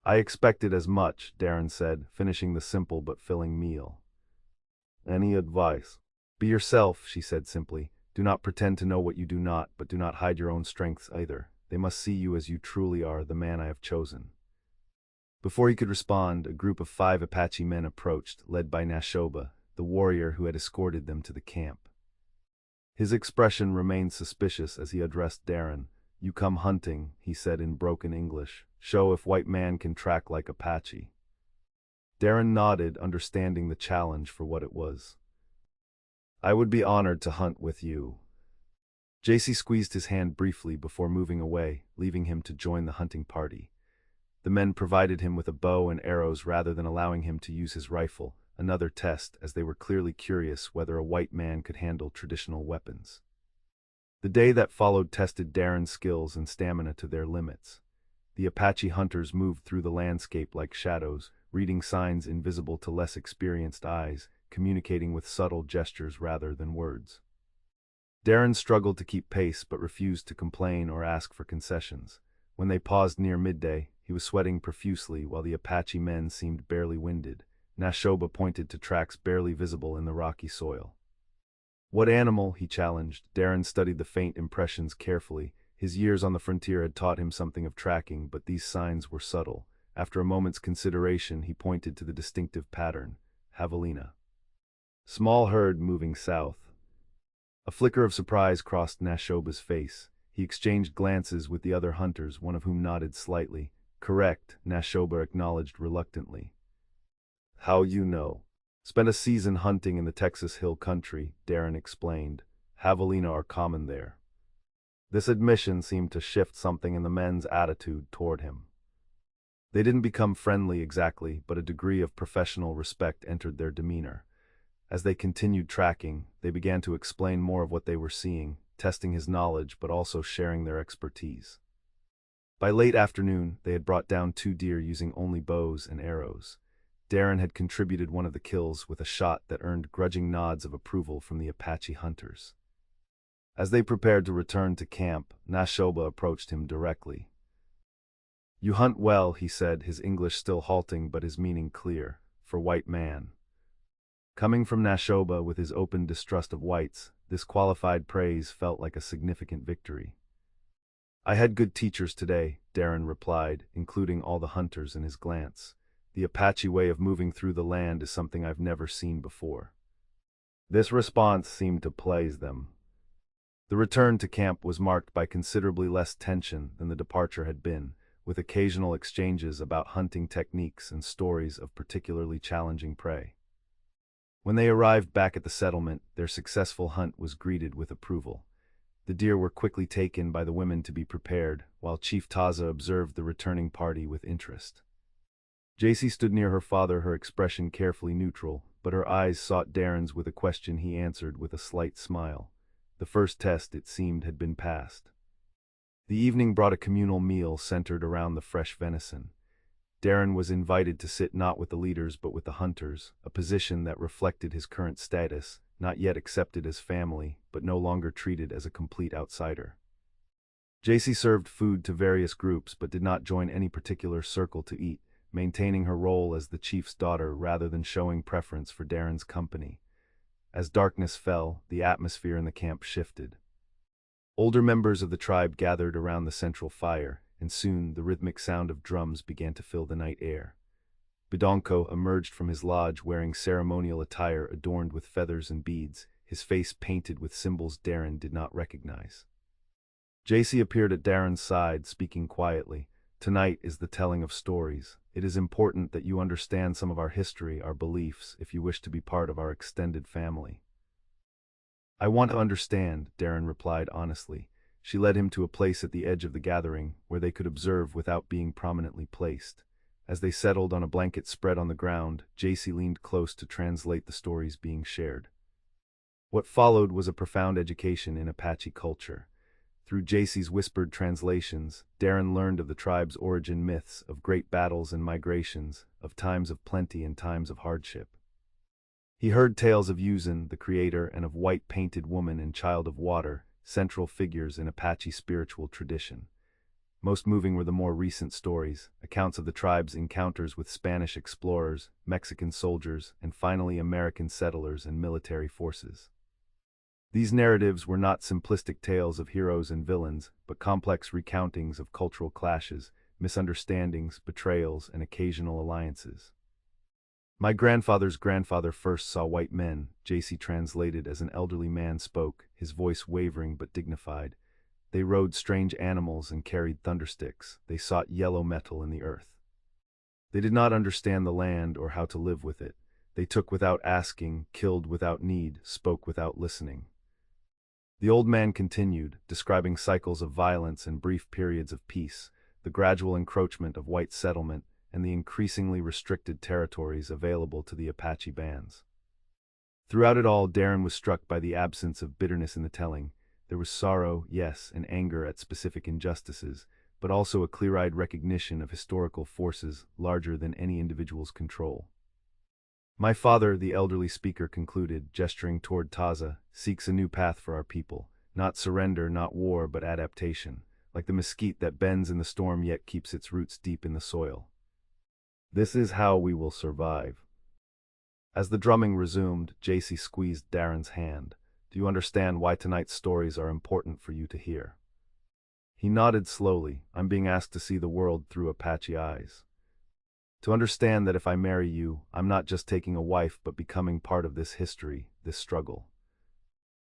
"I expected as much," Darren said, finishing the simple but filling meal. "Any advice?" "Be yourself," she said simply. "Do not pretend to know what you do not, but do not hide your own strengths either. They must see you as you truly are, the man I have chosen." Before he could respond, a group of 5 Apache men approached, led by Nashoba, the warrior who had escorted them to the camp. His expression remained suspicious as he addressed Darren. "You come hunting," he said in broken English. "Show if white man can track like Apache." Darren nodded, understanding the challenge for what it was. "I would be honored to hunt with you." Jacy squeezed his hand briefly before moving away, leaving him to join the hunting party. The men provided him with a bow and arrows rather than allowing him to use his rifle, another test, as they were clearly curious whether a white man could handle traditional weapons. The day that followed tested Darren's skills and stamina to their limits. The Apache hunters moved through the landscape like shadows, reading signs invisible to less experienced eyes, communicating with subtle gestures rather than words. Darren struggled to keep pace but refused to complain or ask for concessions. When they paused near midday, He was sweating profusely while the Apache men seemed barely winded. Nashoba pointed to tracks barely visible in the rocky soil. "What animal?" he challenged. Darren studied the faint impressions carefully. His years on the frontier had taught him something of tracking, but these signs were subtle. After a moment's consideration, he pointed to the distinctive pattern. Javelina. Small herd moving south. A flicker of surprise crossed Nashoba's face. He exchanged glances with the other hunters, one of whom nodded slightly. "Correct," Nashoba acknowledged reluctantly. "How you know?" "Spent a season hunting in the Texas Hill Country," Darren explained. "Javelina are common there." This admission seemed to shift something in the men's attitude toward him. They didn't become friendly exactly, but a degree of professional respect entered their demeanor. As they continued tracking, they began to explain more of what they were seeing, testing his knowledge but also sharing their expertise. By late afternoon, they had brought down 2 deer using only bows and arrows. Darren had contributed one of the kills with a shot that earned grudging nods of approval from the Apache hunters. As they prepared to return to camp, Nashoba approached him directly. "You hunt well," he said, his English still halting but his meaning clear, "for white man." Coming from Nashoba with his open distrust of whites, this qualified praise felt like a significant victory. "I had good teachers today," Darren replied, including all the hunters in his glance. "The Apache way of moving through the land is something I've never seen before." This response seemed to please them. The return to camp was marked by considerably less tension than the departure had been, with occasional exchanges about hunting techniques and stories of particularly challenging prey. When they arrived back at the settlement, their successful hunt was greeted with approval. The deer were quickly taken by the women to be prepared, while Chief Taza observed the returning party with interest. Jacy stood near her father, her expression carefully neutral, but her eyes sought Darren's with a question he answered with a slight smile. The first test, it seemed, had been passed. The evening brought a communal meal centered around the fresh venison. Darren was invited to sit not with the leaders but with the hunters, a position that reflected his current status, not yet accepted as family, but no longer treated as a complete outsider. Jacy served food to various groups but did not join any particular circle to eat, maintaining her role as the chief's daughter rather than showing preference for Darren's company. As darkness fell, the atmosphere in the camp shifted. Older members of the tribe gathered around the central fire, and soon the rhythmic sound of drums began to fill the night air. Bidonko emerged from his lodge wearing ceremonial attire adorned with feathers and beads, his face painted with symbols Darren did not recognize. Jacy appeared at Darren's side, speaking quietly. "Tonight is the telling of stories. It is important that you understand some of our history, our beliefs, if you wish to be part of our extended family." "I want to understand," Darren replied honestly. She led him to a place at the edge of the gathering, where they could observe without being prominently placed. As they settled on a blanket spread on the ground, Jacy leaned close to translate the stories being shared. What followed was a profound education in Apache culture. Through Jacy's whispered translations, Darren learned of the tribe's origin myths, of great battles and migrations, of times of plenty and times of hardship. He heard tales of Uzin, the creator, and of white-painted woman and child of water, central figures in Apache spiritual tradition. Most moving were the more recent stories, accounts of the tribe's encounters with Spanish explorers, Mexican soldiers, and finally American settlers and military forces. These narratives were not simplistic tales of heroes and villains, but complex recountings of cultural clashes, misunderstandings, betrayals, and occasional alliances. "My grandfather's grandfather first saw white men," Jacy translated as an elderly man spoke, his voice wavering but dignified. "They rode strange animals and carried thundersticks. They sought yellow metal in the earth. They did not understand the land or how to live with it. They took without asking, killed without need, spoke without listening." The old man continued, describing cycles of violence and brief periods of peace, the gradual encroachment of white settlement, and the increasingly restricted territories available to the Apache bands. Throughout it all, Darren was struck by the absence of bitterness in the telling. There was sorrow, yes, and anger at specific injustices, but also a clear-eyed recognition of historical forces larger than any individual's control. "My father," the elderly speaker concluded, gesturing toward Taza, "seeks a new path for our people. Not surrender, not war, but adaptation. like the mesquite that bends in the storm yet keeps its roots deep in the soil. This is how we will survive. As the drumming resumed, Jacy squeezed Darren's hand. Do you understand why tonight's stories are important for you to hear? He nodded slowly. I'm being asked to see the world through Apache eyes. To understand that if I marry you, I'm not just taking a wife but becoming part of this history, this struggle.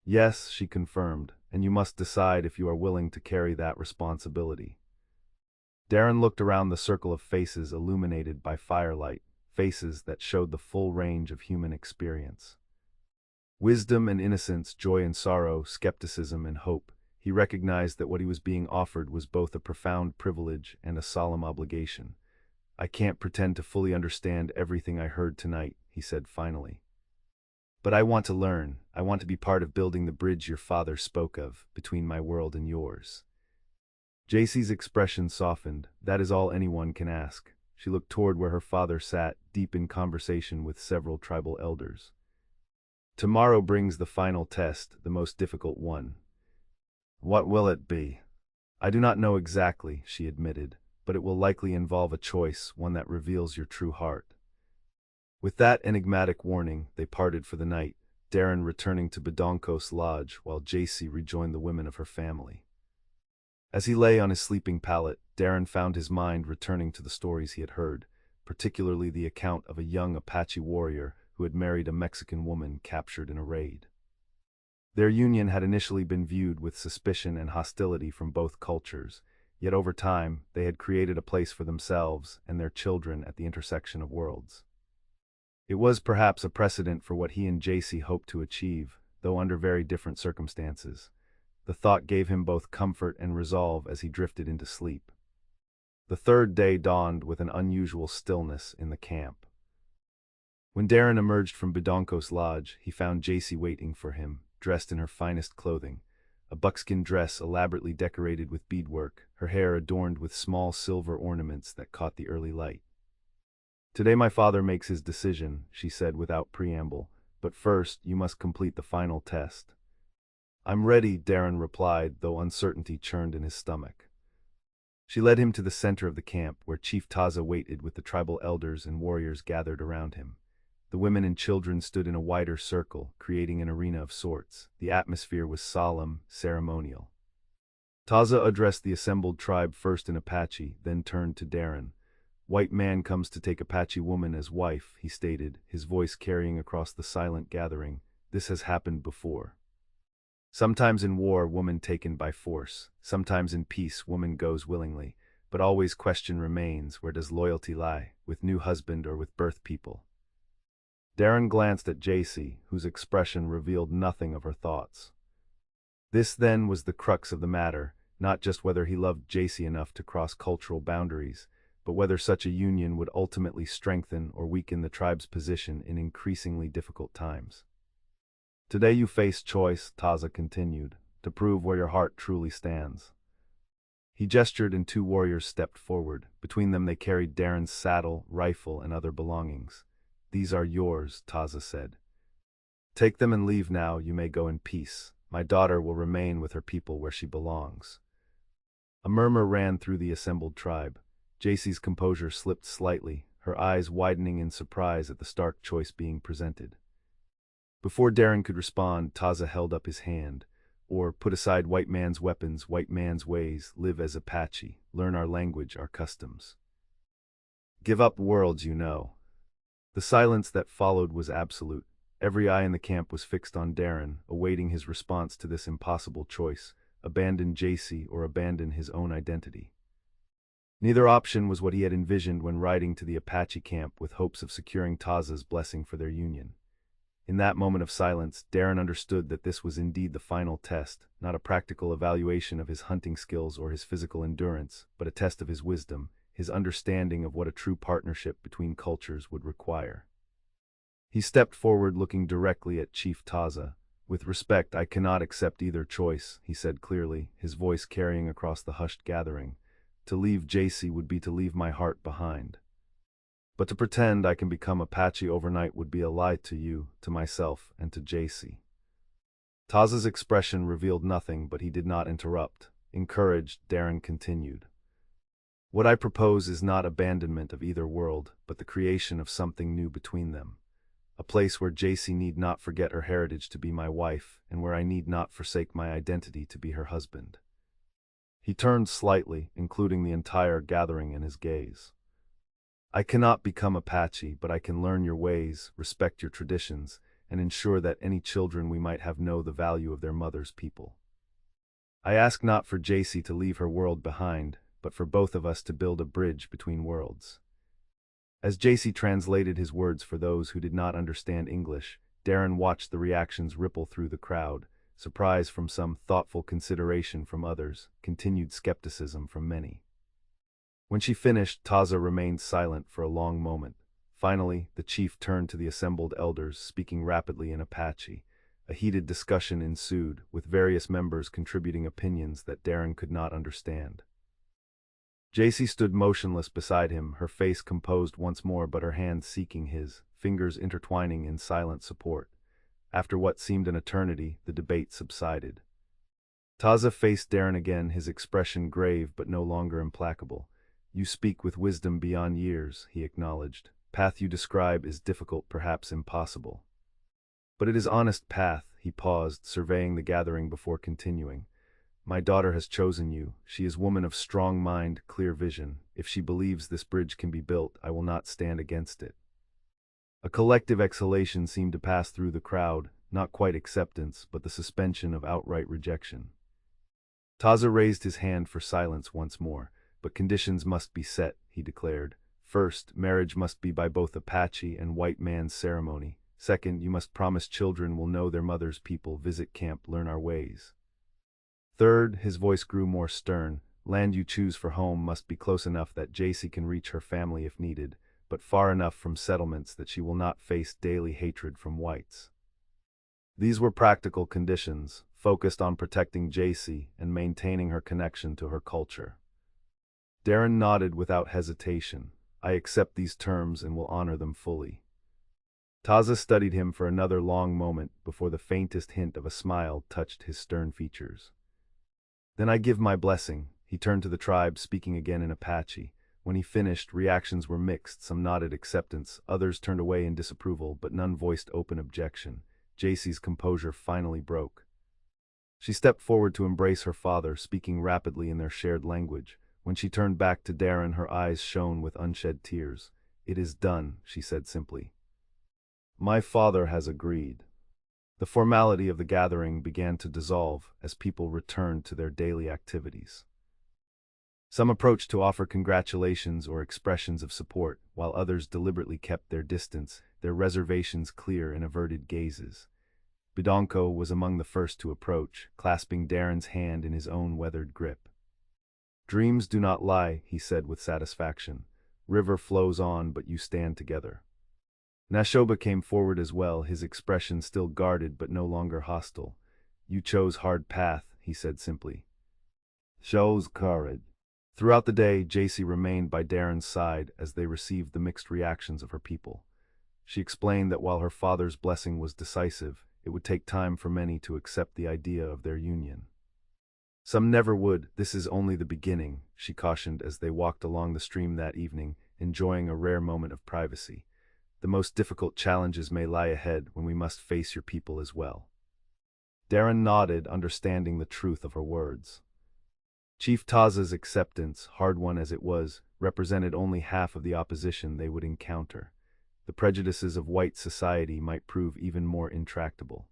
Yes, she confirmed, and you must decide if you are willing to carry that responsibility. Darren looked around the circle of faces illuminated by firelight, faces that showed the full range of human experience. Wisdom and innocence, joy and sorrow, skepticism and hope. He recognized that what he was being offered was both a profound privilege and a solemn obligation. I can't pretend to fully understand everything I heard tonight, he said finally. But I want to learn. I want to be part of building the bridge your father spoke of, between my world and yours. Jacy's expression softened. That is all anyone can ask. She looked toward where her father sat, deep in conversation with several tribal elders. Tomorrow brings the final test, the most difficult one. What will it be? I do not know exactly, she admitted, but it will likely involve a choice, one that reveals your true heart. With that enigmatic warning, they parted for the night, Darren returning to Bedonkos Lodge while Jacy rejoined the women of her family. As he lay on his sleeping pallet, Darren found his mind returning to the stories he had heard, particularly the account of a young Apache warrior who had married a Mexican woman captured in a raid. Their union had initially been viewed with suspicion and hostility from both cultures, yet over time they had created a place for themselves and their children at the intersection of worlds. It was perhaps a precedent for what he and Jacy hoped to achieve, though under very different circumstances. The thought gave him both comfort and resolve as he drifted into sleep. The third day dawned with an unusual stillness in the camp. When Darren emerged from Bedonkos Lodge, he found Jacy waiting for him, dressed in her finest clothing, a buckskin dress elaborately decorated with beadwork, her hair adorned with small silver ornaments that caught the early light. Today my father makes his decision, she said without preamble, but first you must complete the final test. I'm ready, Darren replied, though uncertainty churned in his stomach. She led him to the center of the camp, where Chief Taza waited with the tribal elders and warriors gathered around him. The women and children stood in a wider circle, creating an arena of sorts. The atmosphere was solemn, ceremonial. Taza addressed the assembled tribe first in Apache, then turned to Darren. White man comes to take Apache woman as wife, he stated, his voice carrying across the silent gathering. This has happened before. Sometimes in war, woman taken by force. Sometimes in peace, woman goes willingly. But always question remains, where does loyalty lie, with new husband or with birth people? Darren glanced at Jacy, whose expression revealed nothing of her thoughts. This then was the crux of the matter, not just whether he loved Jacy enough to cross cultural boundaries, but whether such a union would ultimately strengthen or weaken the tribe's position in increasingly difficult times. Today you face choice, Taza continued, to prove where your heart truly stands. He gestured and two warriors stepped forward. Between them they carried Darren's saddle, rifle, and other belongings. These are yours, Taza said. Take them and leave now, you may go in peace. My daughter will remain with her people where she belongs. A murmur ran through the assembled tribe. Jacy's composure slipped slightly, her eyes widening in surprise at the stark choice being presented. Before Darren could respond, Taza held up his hand. Or, put aside white man's weapons, white man's ways, live as Apache, learn our language, our customs. Give up worlds you know. The silence that followed was absolute. Every eye in the camp was fixed on Darren, awaiting his response to this impossible choice, abandon Jacy or abandon his own identity. Neither option was what he had envisioned when riding to the Apache camp with hopes of securing Taza's blessing for their union. In that moment of silence, Darren understood that this was indeed the final test, not a practical evaluation of his hunting skills or his physical endurance, but a test of his wisdom, his understanding of what a true partnership between cultures would require. He stepped forward looking directly at Chief Taza. With respect, I cannot accept either choice, he said clearly, his voice carrying across the hushed gathering. To leave Jacy would be to leave my heart behind. But to pretend I can become Apache overnight would be a lie to you, to myself, and to Jacy. Taza's expression revealed nothing, but he did not interrupt. Encouraged, Darren continued. What I propose is not abandonment of either world, but the creation of something new between them. A place where Jacy need not forget her heritage to be my wife, and where I need not forsake my identity to be her husband. He turned slightly, including the entire gathering in his gaze. I cannot become Apache, but I can learn your ways, respect your traditions, and ensure that any children we might have know the value of their mother's people. I ask not for Jacy to leave her world behind, but for both of us to build a bridge between worlds. As Jacy translated his words for those who did not understand English, Darren watched the reactions ripple through the crowd, surprise from some, thoughtful consideration from others, continued skepticism from many. When she finished, Taza remained silent for a long moment. Finally, the chief turned to the assembled elders, speaking rapidly in Apache. A heated discussion ensued, with various members contributing opinions that Darren could not understand. Jacy stood motionless beside him, her face composed once more but her hands seeking his, fingers intertwining in silent support. After what seemed an eternity, the debate subsided. Taza faced Darren again, his expression grave but no longer implacable. You speak with wisdom beyond years, he acknowledged. Path you describe is difficult, perhaps impossible. But it is honest path, he paused, surveying the gathering before continuing. My daughter has chosen you. She is woman of strong mind, clear vision. If she believes this bridge can be built, I will not stand against it. A collective exhalation seemed to pass through the crowd, not quite acceptance, but the suspension of outright rejection. Taza raised his hand for silence once more. But conditions must be set, he declared. First, marriage must be by both Apache and white man's ceremony. Second, you must promise children will know their mother's people, visit camp, learn our ways. Third, his voice grew more stern, land you choose for home must be close enough that Jacy can reach her family if needed, but far enough from settlements that she will not face daily hatred from whites. These were practical conditions, focused on protecting Jacy and maintaining her connection to her culture. Darren nodded without hesitation. I accept these terms and will honor them fully. Taza studied him for another long moment before the faintest hint of a smile touched his stern features. Then I give my blessing. He turned to the tribe, speaking again in Apache. When he finished, reactions were mixed, some nodded acceptance, others turned away in disapproval, but none voiced open objection. Jacy's composure finally broke. She stepped forward to embrace her father, speaking rapidly in their shared language. When she turned back to Darren, her eyes shone with unshed tears. It is done, she said simply. My father has agreed. The formality of the gathering began to dissolve as people returned to their daily activities. Some approached to offer congratulations or expressions of support, while others deliberately kept their distance, their reservations clear in averted gazes. Bidonko was among the first to approach, clasping Darren's hand in his own weathered grip. Dreams do not lie, he said with satisfaction. River flows on, but you stand together. Nashoba came forward as well, his expression still guarded but no longer hostile. You chose hard path, he said simply. Shows courage. Throughout the day, Jacy remained by Darren's side as they received the mixed reactions of her people. She explained that while her father's blessing was decisive, it would take time for many to accept the idea of their union. Some never would. This is only the beginning, she cautioned as they walked along the stream that evening, enjoying a rare moment of privacy. The most difficult challenges may lie ahead when we must face your people as well. Darren nodded, understanding the truth of her words. Chief Taza's acceptance, hard-won as it was, represented only half of the opposition they would encounter. The prejudices of white society might prove even more intractable.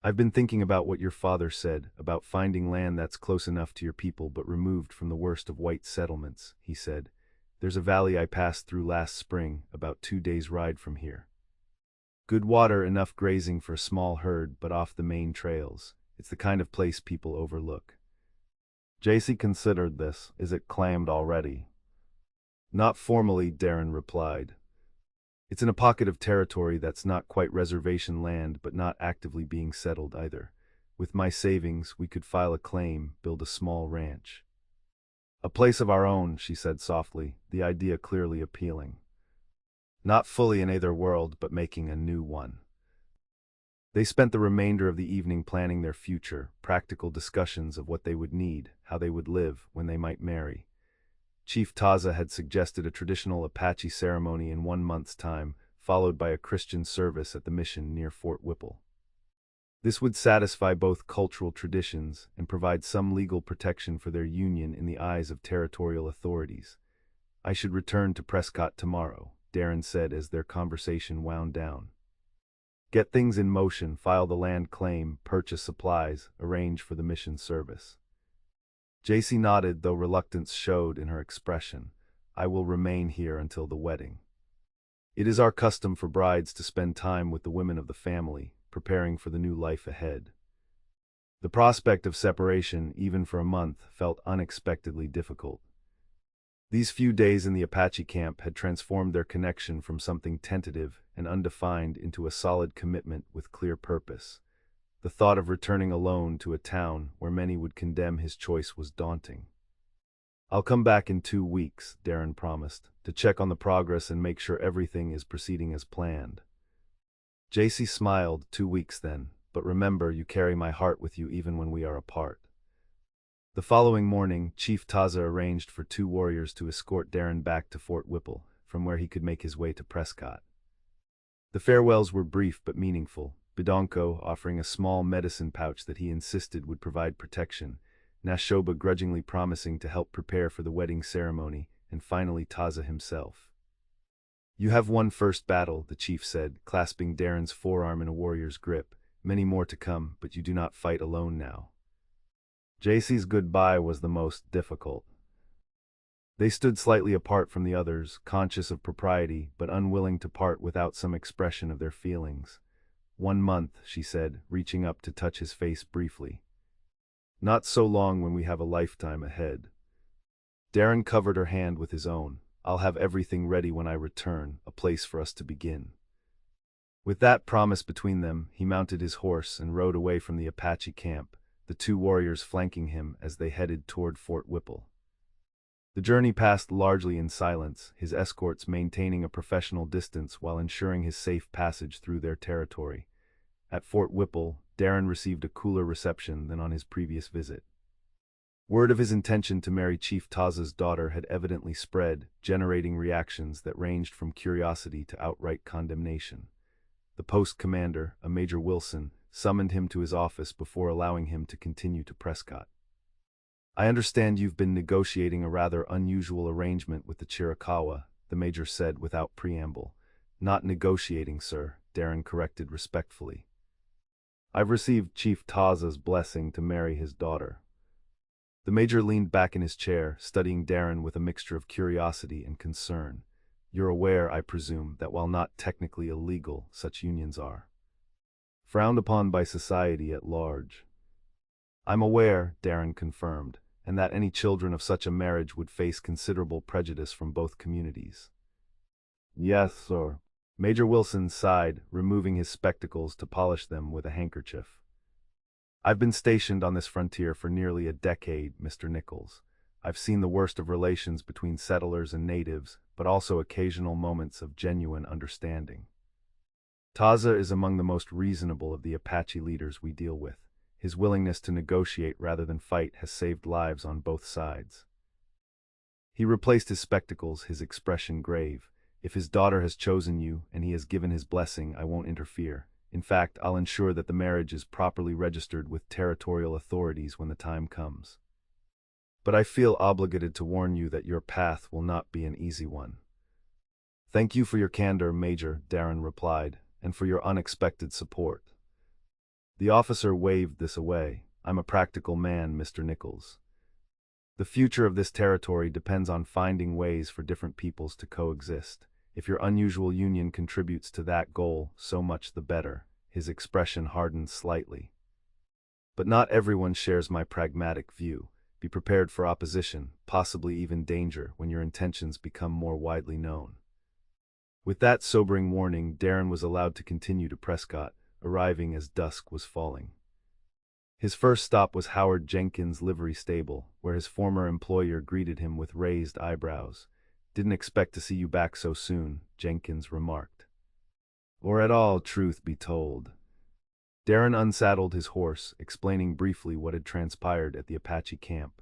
I've been thinking about what your father said, about finding land that's close enough to your people but removed from the worst of white settlements, he said. There's a valley I passed through last spring, about 2 days' ride from here. Good water, enough grazing for a small herd, but off the main trails. It's the kind of place people overlook. Jacy considered this. Is it claimed already? Not formally, Darren replied. It's in a pocket of territory that's not quite reservation land, but not actively being settled either. With my savings, we could file a claim, build a small ranch. A place of our own, she said softly, the idea clearly appealing. Not fully in either world, but making a new one. They spent the remainder of the evening planning their future, practical discussions of what they would need, how they would live, when they might marry. Chief Taza had suggested a traditional Apache ceremony in 1 month's time, followed by a Christian service at the mission near Fort Whipple. This would satisfy both cultural traditions and provide some legal protection for their union in the eyes of territorial authorities. "I should return to Prescott tomorrow," Darren said as their conversation wound down. "Get things in motion, file the land claim, purchase supplies, arrange for the mission service." Jacy nodded, though reluctance showed in her expression. "I will remain here until the wedding. It is our custom for brides to spend time with the women of the family, preparing for the new life ahead." The prospect of separation, even for a month, felt unexpectedly difficult. These few days in the Apache camp had transformed their connection from something tentative and undefined into a solid commitment with clear purpose. The thought of returning alone to a town where many would condemn his choice was daunting. "I'll come back in 2 weeks," Darren promised, "to check on the progress and make sure everything is proceeding as planned." Jacy smiled. "2 weeks then, but remember, you carry my heart with you even when we are apart." The following morning, Chief Taza arranged for 2 warriors to escort Darren back to Fort Whipple, from where he could make his way to Prescott. The farewells were brief but meaningful, Bidonko offering a small medicine pouch that he insisted would provide protection, Nashoba grudgingly promising to help prepare for the wedding ceremony, and finally Taza himself. "You have won first battle," the chief said, clasping Darren's forearm in a warrior's grip. "Many more to come, but you do not fight alone now." Jacy's goodbye was the most difficult. They stood slightly apart from the others, conscious of propriety, but unwilling to part without some expression of their feelings. "1 month," she said, reaching up to touch his face briefly. "Not so long when we have a lifetime ahead." Darren covered her hand with his own. "I'll have everything ready when I return, a place for us to begin." With that promise between them, he mounted his horse and rode away from the Apache camp, the 2 warriors flanking him as they headed toward Fort Whipple. The journey passed largely in silence, his escorts maintaining a professional distance while ensuring his safe passage through their territory. At Fort Whipple, Darren received a cooler reception than on his previous visit. Word of his intention to marry Chief Taza's daughter had evidently spread, generating reactions that ranged from curiosity to outright condemnation. The post commander, a Major Wilson, summoned him to his office before allowing him to continue to Prescott. "I understand you've been negotiating a rather unusual arrangement with the Chiricahua," the major said without preamble. "Not negotiating, sir," Darren corrected respectfully. "I've received Chief Taza's blessing to marry his daughter." The major leaned back in his chair, studying Darren with a mixture of curiosity and concern. "You're aware, I presume, that while not technically illegal, such unions are frowned upon by society at large." "I'm aware," Darren confirmed, "and that any children of such a marriage would face considerable prejudice from both communities." "Yes, sir." Major Wilson sighed, removing his spectacles to polish them with a handkerchief. "I've been stationed on this frontier for nearly a decade, Mr. Nichols. I've seen the worst of relations between settlers and natives, but also occasional moments of genuine understanding. Taza is among the most reasonable of the Apache leaders we deal with. His willingness to negotiate rather than fight has saved lives on both sides." He replaced his spectacles, his expression grave. "If his daughter has chosen you, and he has given his blessing, I won't interfere. In fact, I'll ensure that the marriage is properly registered with territorial authorities when the time comes. But I feel obligated to warn you that your path will not be an easy one." "Thank you for your candor, Major," Darren replied, "and for your unexpected support." The officer waved this away. "I'm a practical man, Mr. Nichols. The future of this territory depends on finding ways for different peoples to coexist. If your unusual union contributes to that goal, so much the better." His expression hardened slightly. "But not everyone shares my pragmatic view. Be prepared for opposition, possibly even danger, when your intentions become more widely known." With that sobering warning, Darren was allowed to continue to Prescott, arriving as dusk was falling. His first stop was Howard Jenkins' livery stable, where his former employer greeted him with raised eyebrows. "Didn't expect to see you back so soon," Jenkins remarked. "Or at all, truth be told." Darren unsaddled his horse, explaining briefly what had transpired at the Apache camp.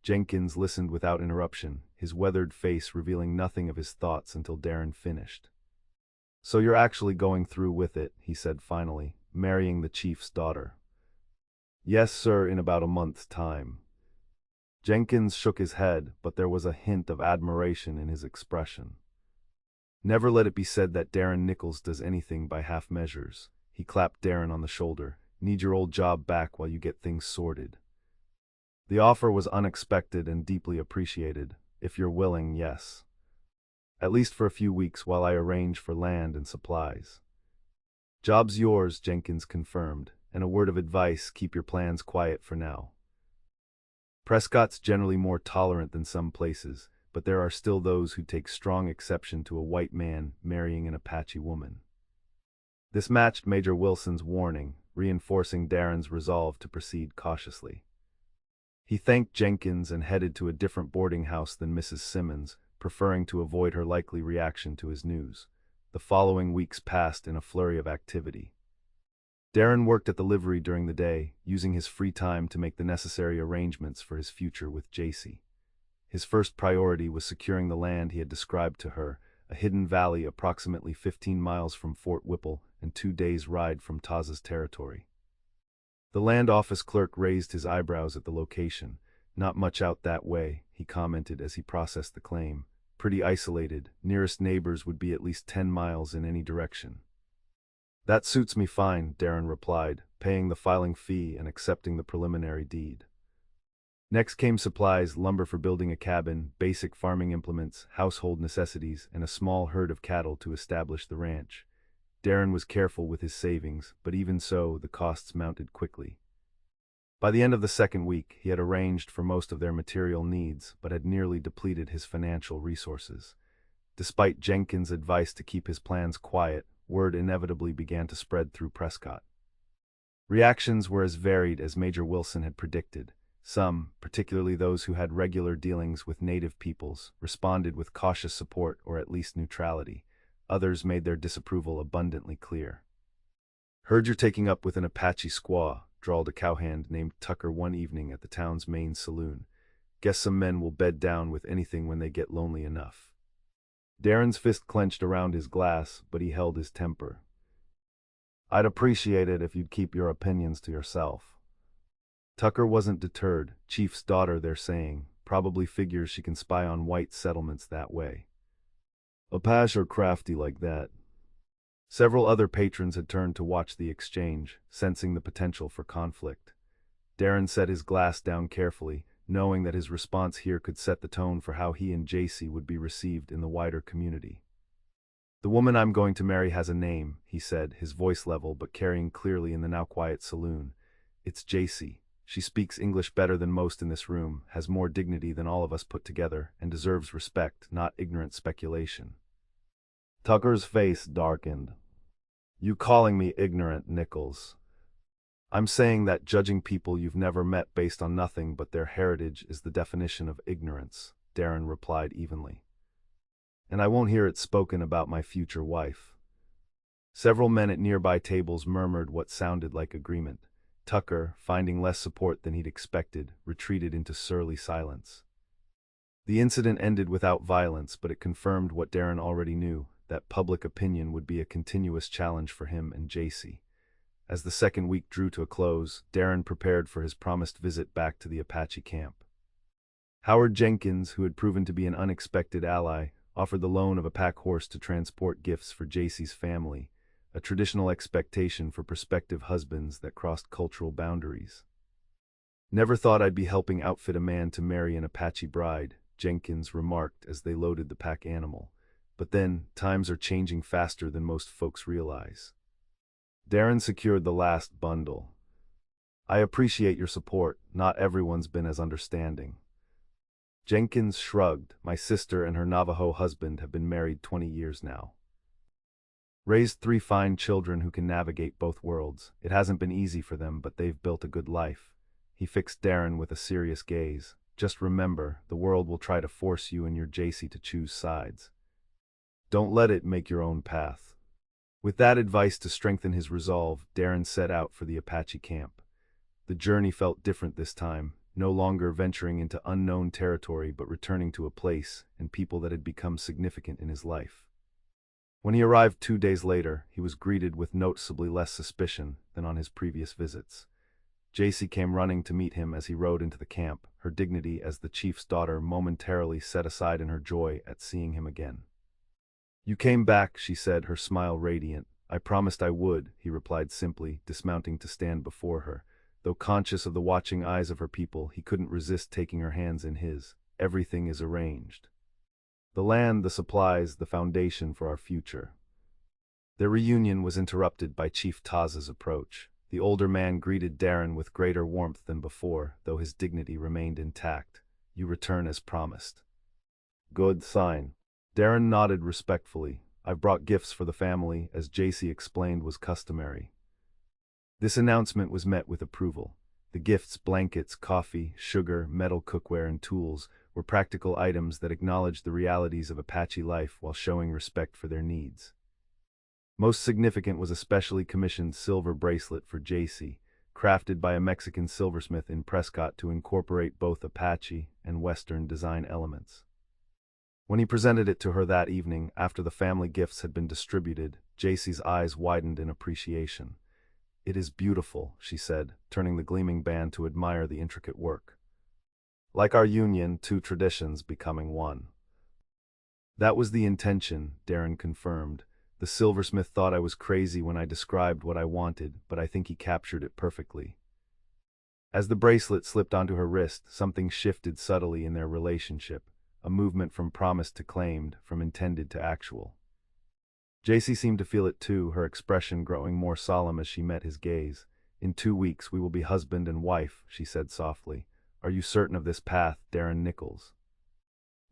Jenkins listened without interruption, his weathered face revealing nothing of his thoughts until Darren finished. "So you're actually going through with it," he said finally, "marrying the chief's daughter." "Yes, sir, in about a month's time." Jenkins shook his head, but there was a hint of admiration in his expression. Never let it be said that Darren Nichols does anything by half measures. He clapped Darren on the shoulder. "Need your old job back while you get things sorted." The offer was unexpected and deeply appreciated. "If you're willing, yes. At least for a few weeks while I arrange for land and supplies." "Job's yours," Jenkins confirmed, "and a word of advice, keep your plans quiet for now. Prescott's generally more tolerant than some places, but there are still those who take strong exception to a white man marrying an Apache woman." This matched Major Wilson's warning, reinforcing Darren's resolve to proceed cautiously. He thanked Jenkins and headed to a different boarding house than Mrs. Simmons, preferring to avoid her likely reaction to his news. The following weeks passed in a flurry of activity. Darren worked at the livery during the day, using his free time to make the necessary arrangements for his future with Jacy. His first priority was securing the land he had described to her, a hidden valley approximately 15 miles from Fort Whipple and 2 days' ride from Taza's territory. The land office clerk raised his eyebrows at the location. "Not much out that way," he commented as he processed the claim. "Pretty isolated, nearest neighbors would be at least 10 miles in any direction." "That suits me fine," Darren replied, paying the filing fee and accepting the preliminary deed. Next came supplies, lumber for building a cabin, basic farming implements, household necessities, and a small herd of cattle to establish the ranch. Darren was careful with his savings, but even so, the costs mounted quickly. By the end of the second week, he had arranged for most of their material needs, but had nearly depleted his financial resources. Despite Jenkins' advice to keep his plans quiet, word inevitably began to spread through Prescott. Reactions were as varied as Major Wilson had predicted. Some, particularly those who had regular dealings with native peoples, responded with cautious support or at least neutrality. Others made their disapproval abundantly clear. "Heard you're taking up with an Apache squaw," drawled a cowhand named Tucker one evening at the town's main saloon. "Guess some men will bed down with anything when they get lonely enough." Darren's fist clenched around his glass, but he held his temper. "I'd appreciate it if you'd keep your opinions to yourself." Tucker wasn't deterred. "Chief's daughter, they're saying. Probably figures she can spy on white settlements that way. Apache are crafty like that." Several other patrons had turned to watch the exchange, sensing the potential for conflict. Darren set his glass down carefully, knowing that his response here could set the tone for how he and Jacy would be received in the wider community. "The woman I'm going to marry has a name," he said, his voice level but carrying clearly in the now quiet saloon. "It's Jacy. She speaks English better than most in this room, has more dignity than all of us put together, and deserves respect, not ignorant speculation." Tucker's face darkened. "You calling me ignorant, Nichols?" "I'm saying that judging people you've never met based on nothing but their heritage is the definition of ignorance," Darren replied evenly. "And I won't hear it spoken about my future wife." Several men at nearby tables murmured what sounded like agreement. Tucker, finding less support than he'd expected, retreated into surly silence. The incident ended without violence, but it confirmed what Darren already knew, that public opinion would be a continuous challenge for him and Jacy. As the second week drew to a close, Darren prepared for his promised visit back to the Apache camp. Howard Jenkins, who had proven to be an unexpected ally, offered the loan of a pack horse to transport gifts for Jacy's family, a traditional expectation for prospective husbands that crossed cultural boundaries. "Never thought I'd be helping outfit a man to marry an Apache bride," Jenkins remarked as they loaded the pack animal. "But then, times are changing faster than most folks realize." Darren secured the last bundle. "I appreciate your support. Not everyone's been as understanding." Jenkins shrugged. "My sister and her Navajo husband have been married 20 years now. Raised 3 fine children who can navigate both worlds. It hasn't been easy for them, but they've built a good life." He fixed Darren with a serious gaze. "Just remember, the world will try to force you and your Jacy to choose sides. Don't let it make your own path." With that advice to strengthen his resolve, Darren set out for the Apache camp. The journey felt different this time, no longer venturing into unknown territory but returning to a place and people that had become significant in his life. When he arrived 2 days later, he was greeted with noticeably less suspicion than on his previous visits. Jacy came running to meet him as he rode into the camp, her dignity as the chief's daughter momentarily set aside in her joy at seeing him again. "You came back," she said, her smile radiant. "I promised I would," he replied simply, dismounting to stand before her. Though conscious of the watching eyes of her people, he couldn't resist taking her hands in his. "Everything is arranged. The land, the supplies, the foundation for our future." Their reunion was interrupted by Chief Taz's approach. The older man greeted Darren with greater warmth than before, though his dignity remained intact. "You return as promised." "Good sign." Darren nodded respectfully. "I've brought gifts for the family," as Jacy explained was customary. This announcement was met with approval. The gifts, blankets, coffee, sugar, metal cookware, and tools, were practical items that acknowledged the realities of Apache life while showing respect for their needs. Most significant was a specially commissioned silver bracelet for Jacy, crafted by a Mexican silversmith in Prescott to incorporate both Apache and Western design elements. When he presented it to her that evening, after the family gifts had been distributed, Jacy's eyes widened in appreciation. "It is beautiful," she said, turning the gleaming band to admire the intricate work. "Like our union, two traditions becoming one." "That was the intention," Darren confirmed. "The silversmith thought I was crazy when I described what I wanted, but I think he captured it perfectly." As the bracelet slipped onto her wrist, something shifted subtly in their relationship, a movement from promised to claimed, from intended to actual. Jacy seemed to feel it too, her expression growing more solemn as she met his gaze. "In 2 weeks we will be husband and wife," she said softly. "Are you certain of this path, Darren Nichols?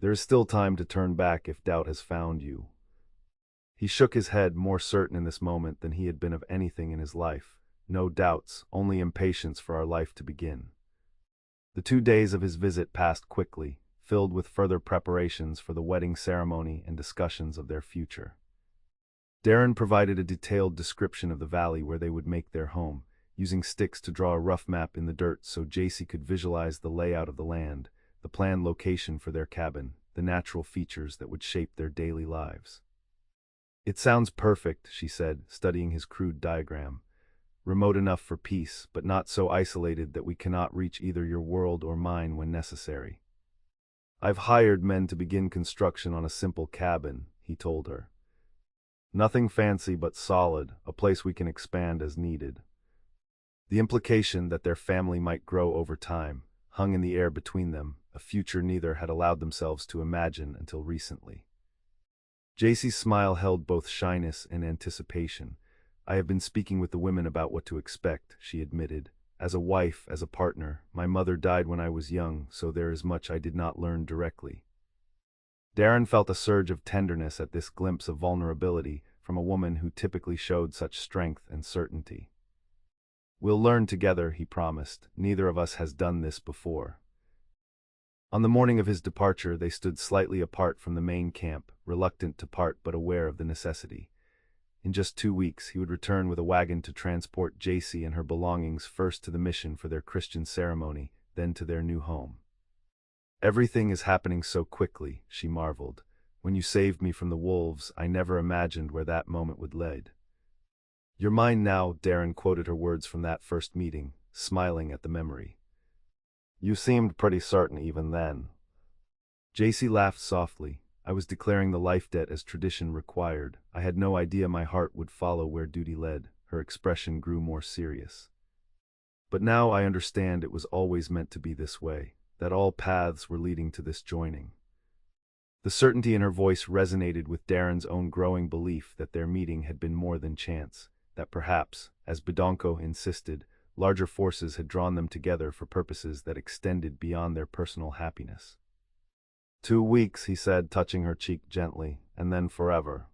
There is still time to turn back if doubt has found you." He shook his head, more certain in this moment than he had been of anything in his life. "No doubts, only impatience for our life to begin." The 2 days of his visit passed quickly, filled with further preparations for the wedding ceremony and discussions of their future. Darren provided a detailed description of the valley where they would make their home, using sticks to draw a rough map in the dirt so Jacy could visualize the layout of the land, the planned location for their cabin, the natural features that would shape their daily lives. "It sounds perfect," she said, studying his crude diagram. "Remote enough for peace, but not so isolated that we cannot reach either your world or mine when necessary." "I've hired men to begin construction on a simple cabin," he told her. "Nothing fancy but solid, a place we can expand as needed." The implication that their family might grow over time hung in the air between them, a future neither had allowed themselves to imagine until recently. Jacy's smile held both shyness and anticipation. "I have been speaking with the women about what to expect," she admitted. "As a wife, as a partner, my mother died when I was young, so there is much I did not learn directly." Darren felt a surge of tenderness at this glimpse of vulnerability from a woman who typically showed such strength and certainty. "We'll learn together," he promised. "Neither of us has done this before." On the morning of his departure, they stood slightly apart from the main camp, reluctant to part but aware of the necessity. In just 2 weeks, he would return with a wagon to transport Jacy and her belongings first to the mission for their Christian ceremony, then to their new home. "Everything is happening so quickly," she marveled. "When you saved me from the wolves, I never imagined where that moment would lead." "You're mine now," Darren quoted her words from that first meeting, smiling at the memory. "You seemed pretty certain even then." Jacy laughed softly. "I was declaring the life debt as tradition required. I had no idea my heart would follow where duty led." Her expression grew more serious. "But now I understand it was always meant to be this way, that all paths were leading to this joining." The certainty in her voice resonated with Darren's own growing belief that their meeting had been more than chance, that perhaps, as Bedonko insisted, larger forces had drawn them together for purposes that extended beyond their personal happiness. 2 weeks, he said, touching her cheek gently, "and then forever."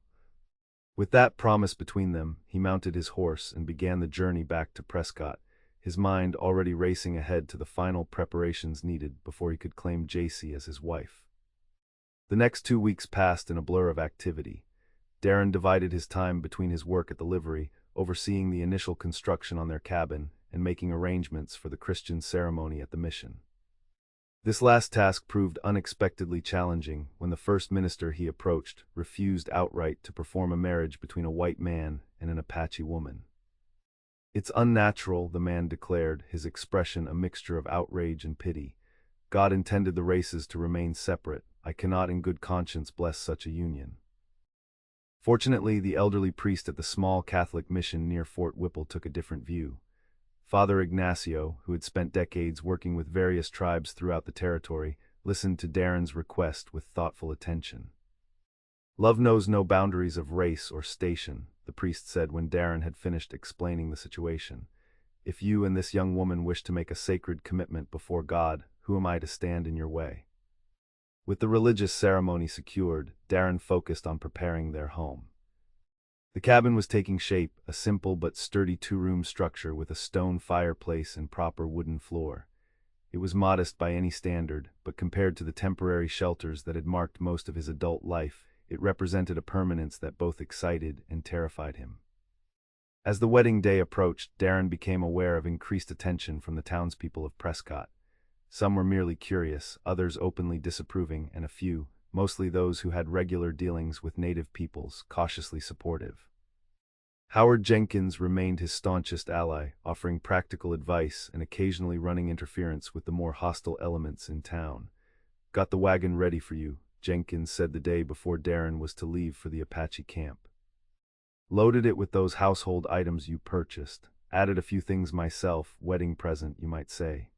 With that promise between them, he mounted his horse and began the journey back to Prescott, his mind already racing ahead to the final preparations needed before he could claim Jacy as his wife. The next 2 weeks passed in a blur of activity. Darren divided his time between his work at the livery, overseeing the initial construction on their cabin, and making arrangements for the Christian ceremony at the mission. This last task proved unexpectedly challenging when the first minister he approached refused outright to perform a marriage between a white man and an Apache woman. "It's unnatural," the man declared, his expression a mixture of outrage and pity. "God intended the races to remain separate. I cannot in good conscience bless such a union." Fortunately, the elderly priest at the small Catholic mission near Fort Whipple took a different view. Father Ignacio, who had spent decades working with various tribes throughout the territory, listened to Darren's request with thoughtful attention. "Love knows no boundaries of race or station," the priest said when Darren had finished explaining the situation. "If you and this young woman wish to make a sacred commitment before God, who am I to stand in your way?" With the religious ceremony secured, Darren focused on preparing their home. The cabin was taking shape, a simple but sturdy two-room structure with a stone fireplace and proper wooden floor. It was modest by any standard, but compared to the temporary shelters that had marked most of his adult life, it represented a permanence that both excited and terrified him. As the wedding day approached, Darren became aware of increased attention from the townspeople of Prescott. Some were merely curious, others openly disapproving, and a few, mostly those who had regular dealings with native peoples, cautiously supportive. Howard Jenkins remained his staunchest ally, offering practical advice and occasionally running interference with the more hostile elements in town. "Got the wagon ready for you," Jenkins said the day before Darren was to leave for the Apache camp. "Loaded it with those household items you purchased. Added a few things myself, wedding present, you might say."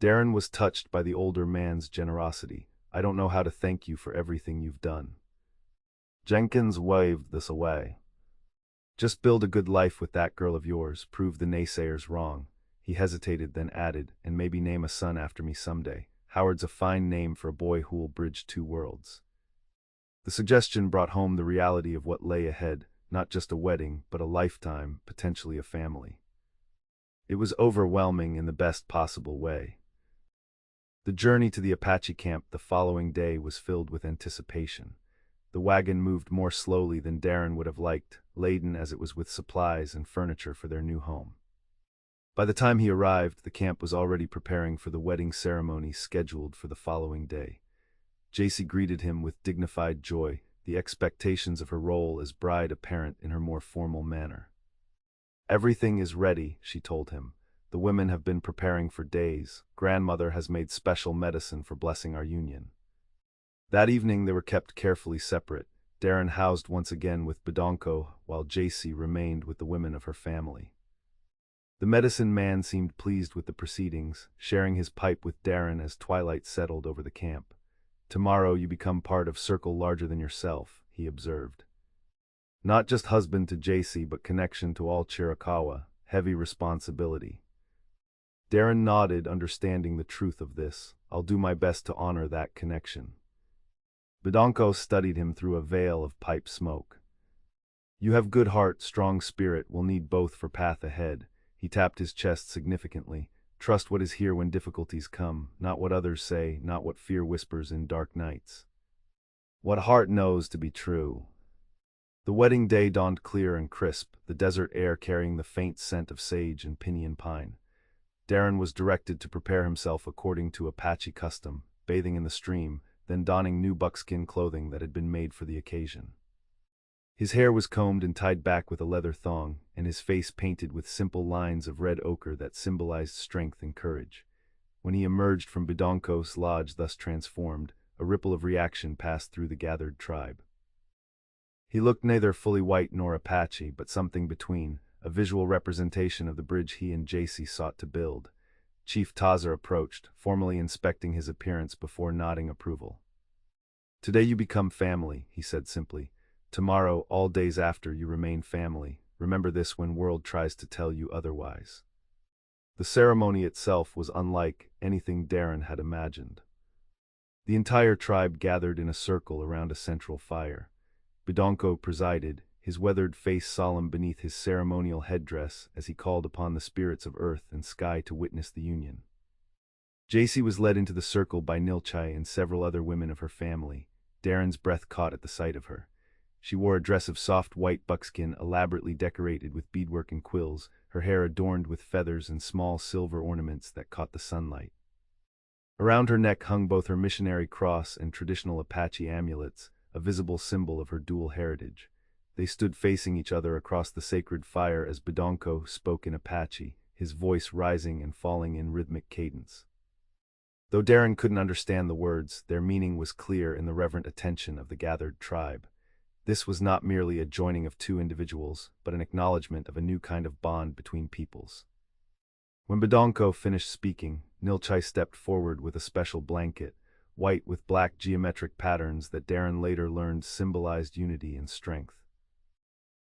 Darren was touched by the older man's generosity. "I don't know how to thank you for everything you've done." Jenkins waved this away. "Just build a good life with that girl of yours, prove the naysayers wrong." He hesitated, then added, "and maybe name a son after me someday. Howard's a fine name for a boy who will bridge two worlds." The suggestion brought home the reality of what lay ahead, not just a wedding, but a lifetime, potentially a family. It was overwhelming in the best possible way. The journey to the Apache camp the following day was filled with anticipation. The wagon moved more slowly than Darren would have liked, laden as it was with supplies and furniture for their new home. By the time he arrived, the camp was already preparing for the wedding ceremony scheduled for the following day. Jacy greeted him with dignified joy, the expectations of her role as bride apparent in her more formal manner. "Everything is ready," she told him. "The women have been preparing for days. Grandmother has made special medicine for blessing our union." That evening they were kept carefully separate, Darren housed once again with Bedonko, while Jacy remained with the women of her family. The medicine man seemed pleased with the proceedings, sharing his pipe with Darren as twilight settled over the camp. "Tomorrow you become part of circle larger than yourself," he observed. "Not just husband to Jacy, but connection to all Chiricahua, heavy responsibility." Darren nodded, understanding the truth of this. "I'll do my best to honor that connection." Bedonko studied him through a veil of pipe smoke. "You have good heart, strong spirit, will need both for path ahead." He tapped his chest significantly. "Trust what is here when difficulties come, not what others say, not what fear whispers in dark nights. What heart knows to be true." The wedding day dawned clear and crisp, the desert air carrying the faint scent of sage and pinyon pine. Darren was directed to prepare himself according to Apache custom, bathing in the stream, then donning new buckskin clothing that had been made for the occasion. His hair was combed and tied back with a leather thong, and his face painted with simple lines of red ochre that symbolized strength and courage. When he emerged from Bedonko's lodge thus transformed, a ripple of reaction passed through the gathered tribe. He looked neither fully white nor Apache, but something between, a visual representation of the bridge he and Jacy sought to build. Chief Tazer approached, formally inspecting his appearance before nodding approval. "Today you become family," he said simply. "Tomorrow, all days after, you remain family. Remember this when world tries to tell you otherwise." The ceremony itself was unlike anything Darren had imagined. The entire tribe gathered in a circle around a central fire. Bedonko presided, his weathered face solemn beneath his ceremonial headdress as he called upon the spirits of earth and sky to witness the union. Jacy was led into the circle by Nilchai and several other women of her family. Darren's breath caught at the sight of her. She wore a dress of soft white buckskin elaborately decorated with beadwork and quills, her hair adorned with feathers and small silver ornaments that caught the sunlight. Around her neck hung both her missionary cross and traditional Apache amulets, a visible symbol of her dual heritage. They stood facing each other across the sacred fire as Bedonko spoke in Apache, his voice rising and falling in rhythmic cadence. Though Darren couldn't understand the words, their meaning was clear in the reverent attention of the gathered tribe. This was not merely a joining of two individuals, but an acknowledgement of a new kind of bond between peoples. When Bedonko finished speaking, Nilchai stepped forward with a special blanket, white with black geometric patterns that Darren later learned symbolized unity and strength.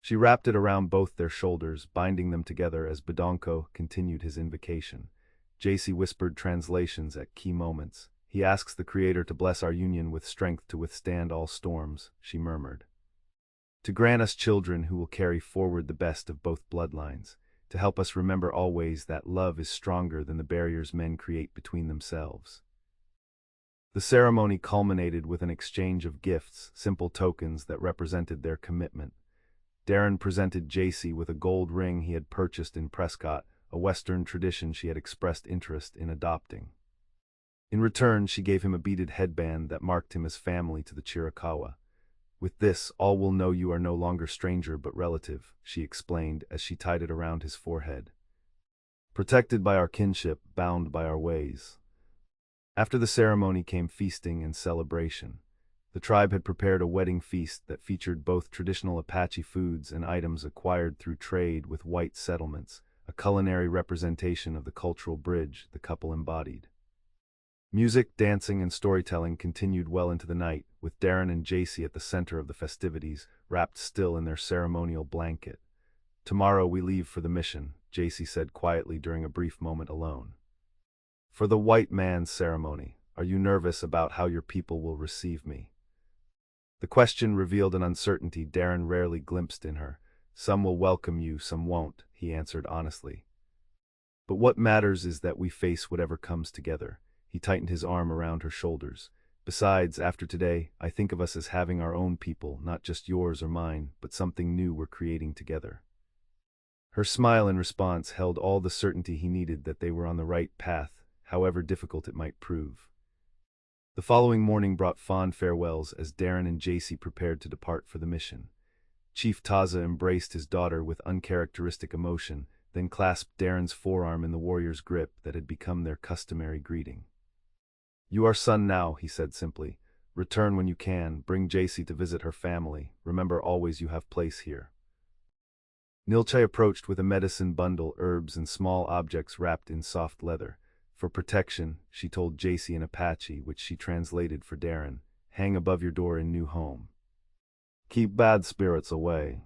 She wrapped it around both their shoulders, binding them together as Bedonko continued his invocation. Jacy whispered translations at key moments. "He asks the Creator to bless our union with strength to withstand all storms," she murmured. "To grant us children who will carry forward the best of both bloodlines, to help us remember always that love is stronger than the barriers men create between themselves." The ceremony culminated with an exchange of gifts, simple tokens that represented their commitment. Darren presented Jacy with a gold ring he had purchased in Prescott, a Western tradition she had expressed interest in adopting. In return, she gave him a beaded headband that marked him as family to the Chiricahua. "With this, all will know you are no longer stranger but relative," she explained as she tied it around his forehead. "Protected by our kinship, bound by our ways." After the ceremony came feasting and celebration. The tribe had prepared a wedding feast that featured both traditional Apache foods and items acquired through trade with white settlements, a culinary representation of the cultural bridge the couple embodied. Music, dancing, and storytelling continued well into the night, with Darren and Jacy at the center of the festivities, wrapped still in their ceremonial blanket. "Tomorrow we leave for the mission," Jacy said quietly during a brief moment alone. "For the white man's ceremony, are you nervous about how your people will receive me?" The question revealed an uncertainty Darren rarely glimpsed in her. "Some will welcome you, some won't," he answered honestly. "But what matters is that we face whatever comes together." He tightened his arm around her shoulders. "Besides, after today, I think of us as having our own people, not just yours or mine, but something new we're creating together." Her smile in response held all the certainty he needed that they were on the right path, however difficult it might prove. The following morning brought fond farewells as Darren and Jacy prepared to depart for the mission. Chief Taza embraced his daughter with uncharacteristic emotion, then clasped Darren's forearm in the warrior's grip that had become their customary greeting. "You are son now," he said simply. "Return when you can, bring Jacy to visit her family. Remember always you have place here." Nilchai approached with a medicine bundle, herbs, and small objects wrapped in soft leather. "For protection," she told Jacy in Apache, which she translated for Darren, "hang above your door in new home. Keep bad spirits away."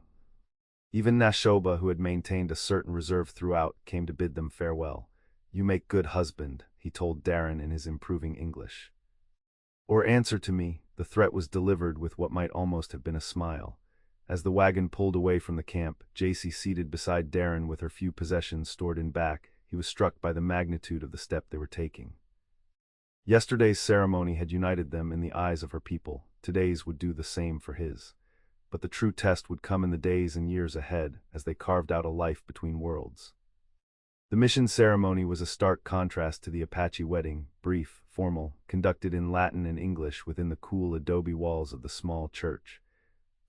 Even Nashoba, who had maintained a certain reserve throughout, came to bid them farewell. "You make good husband," he told Darren in his improving English. "Or answer to me," the threat was delivered with what might almost have been a smile. As the wagon pulled away from the camp, Jacy seated beside Darren with her few possessions stored in back, he was struck by the magnitude of the step they were taking. Yesterday's ceremony had united them in the eyes of her people. Today's would do the same for his. But the true test would come in the days and years ahead, as they carved out a life between worlds. The mission ceremony was a stark contrast to the Apache wedding, brief, formal, conducted in Latin and English within the cool adobe walls of the small church.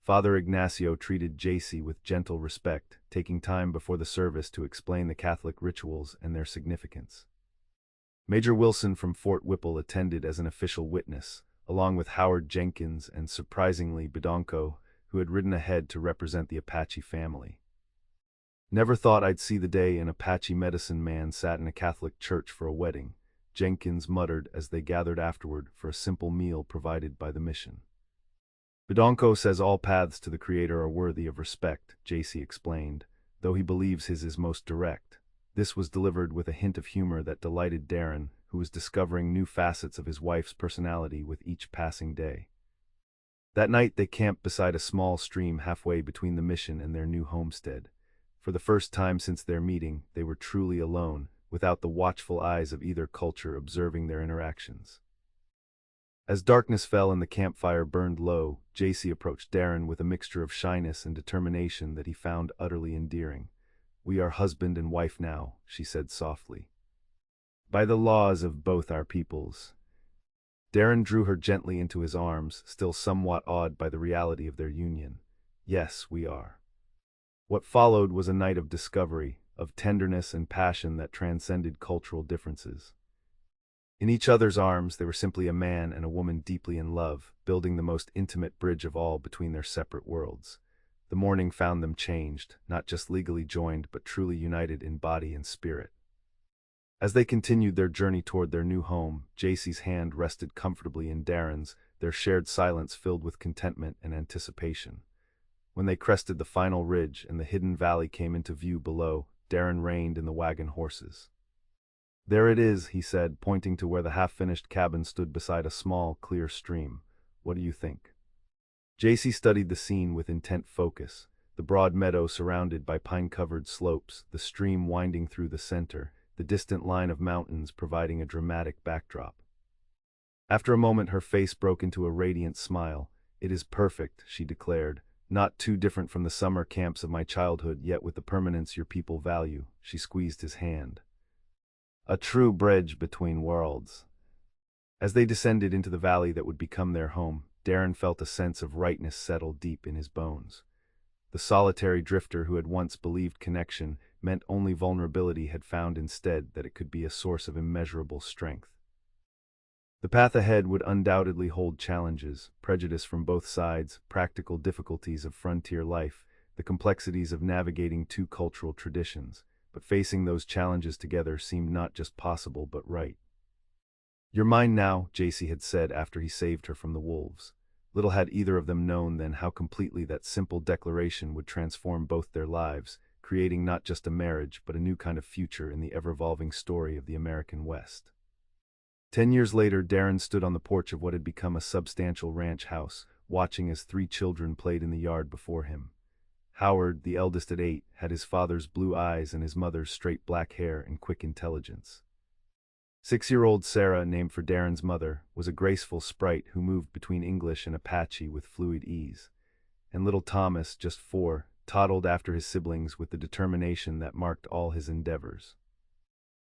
Father Ignacio treated Jacy with gentle respect, taking time before the service to explain the Catholic rituals and their significance. Major Wilson from Fort Whipple attended as an official witness, along with Howard Jenkins and, surprisingly, Bedonko, who had ridden ahead to represent the Apache family. "Never thought I'd see the day an Apache medicine man sat in a Catholic church for a wedding," Jenkins muttered as they gathered afterward for a simple meal provided by the mission. "Bedonko says all paths to the Creator are worthy of respect," Jacy explained, though he believes his is most direct. This was delivered with a hint of humor that delighted Darren, who was discovering new facets of his wife's personality with each passing day. That night they camped beside a small stream halfway between the mission and their new homestead. For the first time since their meeting, they were truly alone, without the watchful eyes of either culture observing their interactions. As darkness fell and the campfire burned low, Jacy approached Darren with a mixture of shyness and determination that he found utterly endearing. "We are husband and wife now," she said softly. "By the laws of both our peoples." Darren drew her gently into his arms, still somewhat awed by the reality of their union. "Yes, we are." What followed was a night of discovery, of tenderness and passion that transcended cultural differences. In each other's arms, they were simply a man and a woman deeply in love, building the most intimate bridge of all between their separate worlds. The morning found them changed, not just legally joined, but truly united in body and spirit. As they continued their journey toward their new home, Jacy's hand rested comfortably in Darren's, their shared silence filled with contentment and anticipation. When they crested the final ridge and the hidden valley came into view below, Darren reined in the wagon horses. "There it is," he said, pointing to where the half-finished cabin stood beside a small, clear stream. "What do you think?" Jacy studied the scene with intent focus. The broad meadow surrounded by pine-covered slopes, the stream winding through the center, the distant line of mountains providing a dramatic backdrop. After a moment, her face broke into a radiant smile. "It is perfect," she declared. "Not too different from the summer camps of my childhood, yet with the permanence your people value." She squeezed his hand. "A true bridge between worlds." As they descended into the valley that would become their home, Darren felt a sense of rightness settle deep in his bones. The solitary drifter who had once believed connection meant only vulnerability had found instead that it could be a source of immeasurable strength. The path ahead would undoubtedly hold challenges, prejudice from both sides, practical difficulties of frontier life, the complexities of navigating two cultural traditions, but facing those challenges together seemed not just possible but right. "You're mine now," Jacy had said after he saved her from the wolves. Little had either of them known then how completely that simple declaration would transform both their lives, creating not just a marriage but a new kind of future in the ever-evolving story of the American West. 10 years later, Darren stood on the porch of what had become a substantial ranch house, watching as 3 children played in the yard before him. Howard, the eldest at 8, had his father's blue eyes and his mother's straight black hair and quick intelligence. 6-year-old Sarah, named for Darren's mother, was a graceful sprite who moved between English and Apache with fluid ease. And little Thomas, just 4, toddled after his siblings with the determination that marked all his endeavors.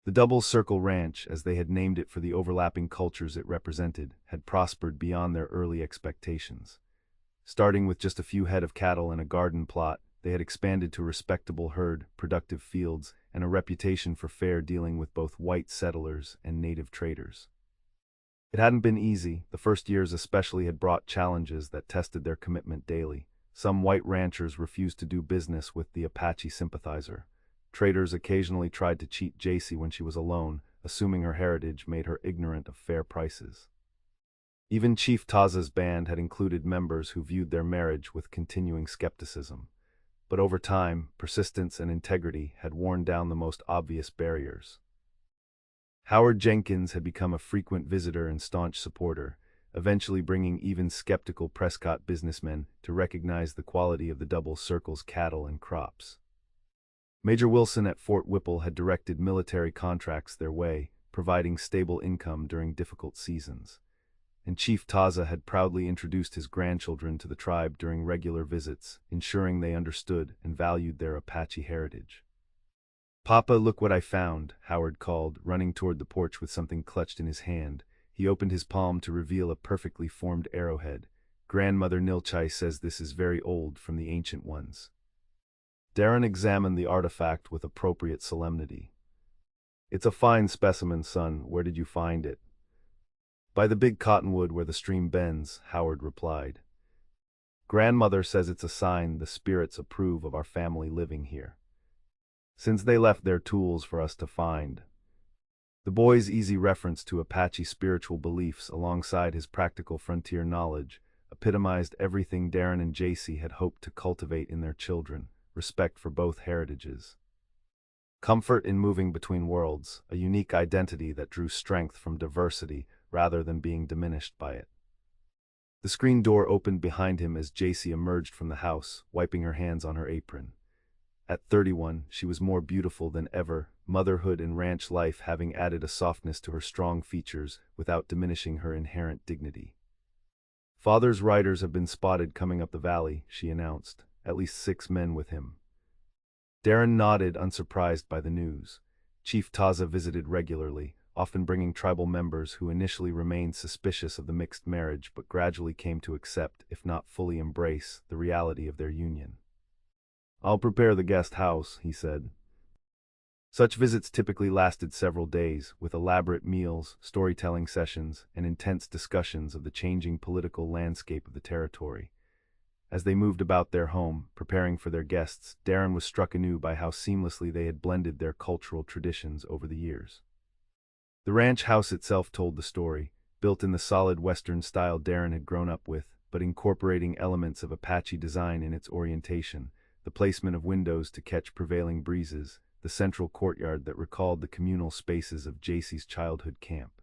The Double Circle Ranch, as they had named it for the overlapping cultures it represented, had prospered beyond their early expectations. Starting with just a few head of cattle and a garden plot, they had expanded to a respectable herd, productive fields, and a reputation for fair dealing with both white settlers and native traders. It hadn't been easy. The first years especially had brought challenges that tested their commitment daily. Some white ranchers refused to do business with the Apache sympathizer. Traders occasionally tried to cheat Jacy when she was alone, assuming her heritage made her ignorant of fair prices. Even Chief Taza's band had included members who viewed their marriage with continuing skepticism. But over time, persistence and integrity had worn down the most obvious barriers. Howard Jenkins had become a frequent visitor and staunch supporter, eventually bringing even skeptical Prescott businessmen to recognize the quality of the Double Circle's cattle and crops. Major Wilson at Fort Whipple had directed military contracts their way, providing stable income during difficult seasons. And Chief Taza had proudly introduced his grandchildren to the tribe during regular visits, ensuring they understood and valued their Apache heritage. "Papa, look what I found," Howard called, running toward the porch with something clutched in his hand. He opened his palm to reveal a perfectly formed arrowhead. "Grandmother Nilchai says this is very old, from the ancient ones." Darren examined the artifact with appropriate solemnity. "It's a fine specimen, son. Where did you find it?" "By the big cottonwood where the stream bends," Howard replied. "Grandmother says it's a sign the spirits approve of our family living here, since they left their tools for us to find." The boy's easy reference to Apache spiritual beliefs alongside his practical frontier knowledge epitomized everything Darren and Jacy had hoped to cultivate in their children: respect for both heritages. Comfort in moving between worlds, a unique identity that drew strength from diversity rather than being diminished by it. The screen door opened behind him as Jacy emerged from the house, wiping her hands on her apron. At 31, she was more beautiful than ever, motherhood and ranch life having added a softness to her strong features without diminishing her inherent dignity. "Father's riders have been spotted coming up the valley," she announced, "at least 6 men with him." Darren nodded, unsurprised by the news. Chief Taza visited regularly, often bringing tribal members who initially remained suspicious of the mixed marriage but gradually came to accept, if not fully embrace, the reality of their union. "I'll prepare the guest house," he said. Such visits typically lasted several days, with elaborate meals, storytelling sessions, and intense discussions of the changing political landscape of the territory. As they moved about their home, preparing for their guests, Darren was struck anew by how seamlessly they had blended their cultural traditions over the years. The ranch house itself told the story, built in the solid Western style Darren had grown up with, but incorporating elements of Apache design in its orientation, the placement of windows to catch prevailing breezes, the central courtyard that recalled the communal spaces of Jacy's childhood camp.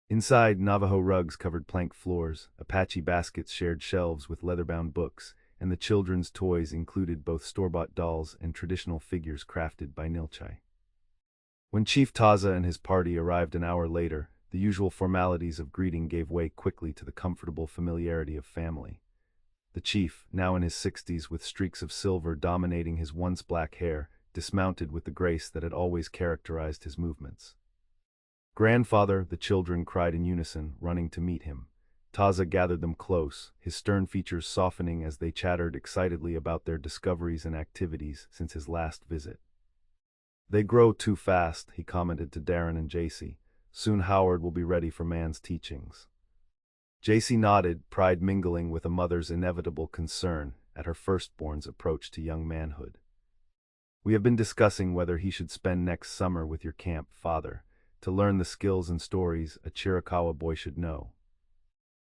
Inside, Navajo rugs covered plank floors, Apache baskets shared shelves with leather-bound books, and the children's toys included both store-bought dolls and traditional figures crafted by Nilchai. When Chief Taza and his party arrived an hour later, the usual formalities of greeting gave way quickly to the comfortable familiarity of family. The chief, now in his 60s with streaks of silver dominating his once black hair, dismounted with the grace that had always characterized his movements. "Grandfather," the children cried in unison, running to meet him. Taza gathered them close, his stern features softening as they chattered excitedly about their discoveries and activities since his last visit. "They grow too fast," he commented to Darren and Jacy. "Soon Howard will be ready for man's teachings." Jacy nodded, pride mingling with a mother's inevitable concern at her firstborn's approach to young manhood. "We have been discussing whether he should spend next summer with your camp, father, to learn the skills and stories a Chiricahua boy should know."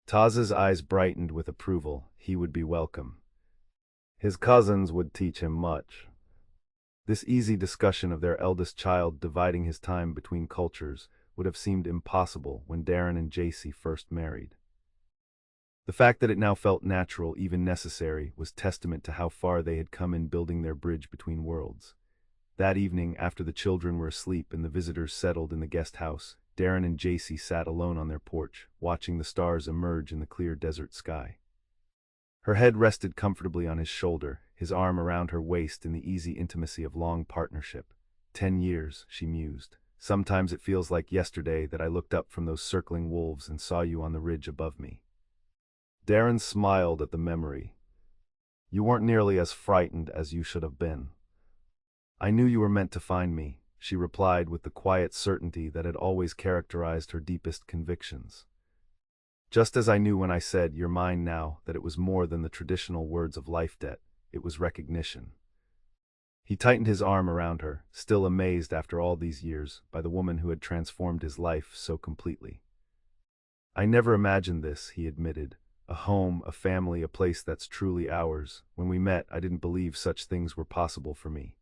Taza's eyes brightened with approval. He would be welcome. His cousins would teach him much. This easy discussion of their eldest child dividing his time between cultures would have seemed impossible when Darren and Jacy first married. The fact that it now felt natural, even necessary, was testament to how far they had come in building their bridge between worlds. That evening, after the children were asleep and the visitors settled in the guest house, Darren and Jacy sat alone on their porch, watching the stars emerge in the clear desert sky. Her head rested comfortably on his shoulder, his arm around her waist in the easy intimacy of long partnership. 10 years, she mused. Sometimes it feels like yesterday that I looked up from those circling wolves and saw you on the ridge above me. Darren smiled at the memory. "You weren't nearly as frightened as you should have been." "I knew you were meant to find me," she replied with the quiet certainty that had always characterized her deepest convictions. "Just as I knew when I said, 'You're mine now,' that it was more than the traditional words of life debt, it was recognition." He tightened his arm around her, still amazed after all these years by the woman who had transformed his life so completely. "I never imagined this," he admitted. "A home, a family, a place that's truly ours. When we met, I didn't believe such things were possible for me."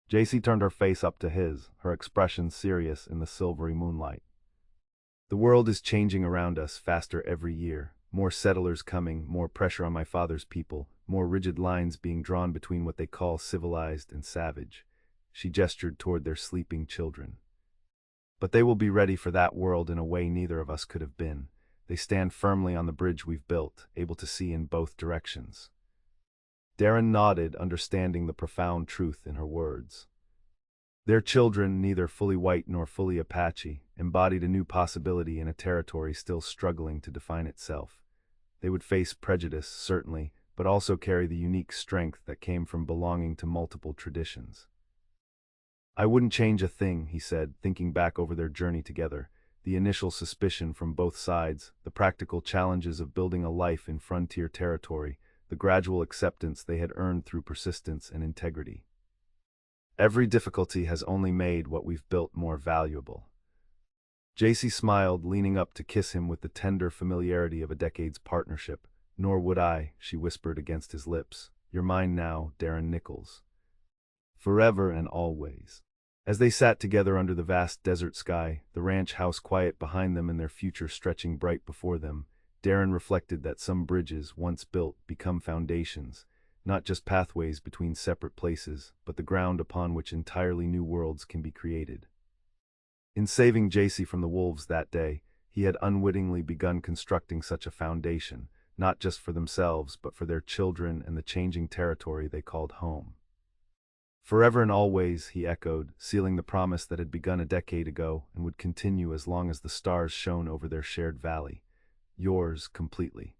Jacy turned her face up to his, her expression serious in the silvery moonlight. "The world is changing around us faster every year. More settlers coming, more pressure on my father's people, more rigid lines being drawn between what they call civilized and savage." She gestured toward their sleeping children. "But they will be ready for that world in a way neither of us could have been. They stand firmly on the bridge we've built, able to see in both directions." Darren nodded, understanding the profound truth in her words. Their children, neither fully white nor fully Apache, embodied a new possibility in a territory still struggling to define itself. They would face prejudice, certainly, but also carry the unique strength that came from belonging to multiple traditions. "I wouldn't change a thing," he said, thinking back over their journey together. The initial suspicion from both sides, the practical challenges of building a life in frontier territory, the gradual acceptance they had earned through persistence and integrity. "Every difficulty has only made what we've built more valuable." Jacy smiled, leaning up to kiss him with the tender familiarity of a decade's partnership. "Nor would I," she whispered against his lips. "You're mine now, Darren Nichols. Forever and always." As they sat together under the vast desert sky, the ranch house quiet behind them and their future stretching bright before them, Darren reflected that some bridges, once built, become foundations, not just pathways between separate places, but the ground upon which entirely new worlds can be created. In saving Jacy from the wolves that day, he had unwittingly begun constructing such a foundation, not just for themselves, but for their children and the changing territory they called home. Forever and always, he echoed, sealing the promise that had begun a decade ago and would continue as long as the stars shone over their shared valley. Yours completely.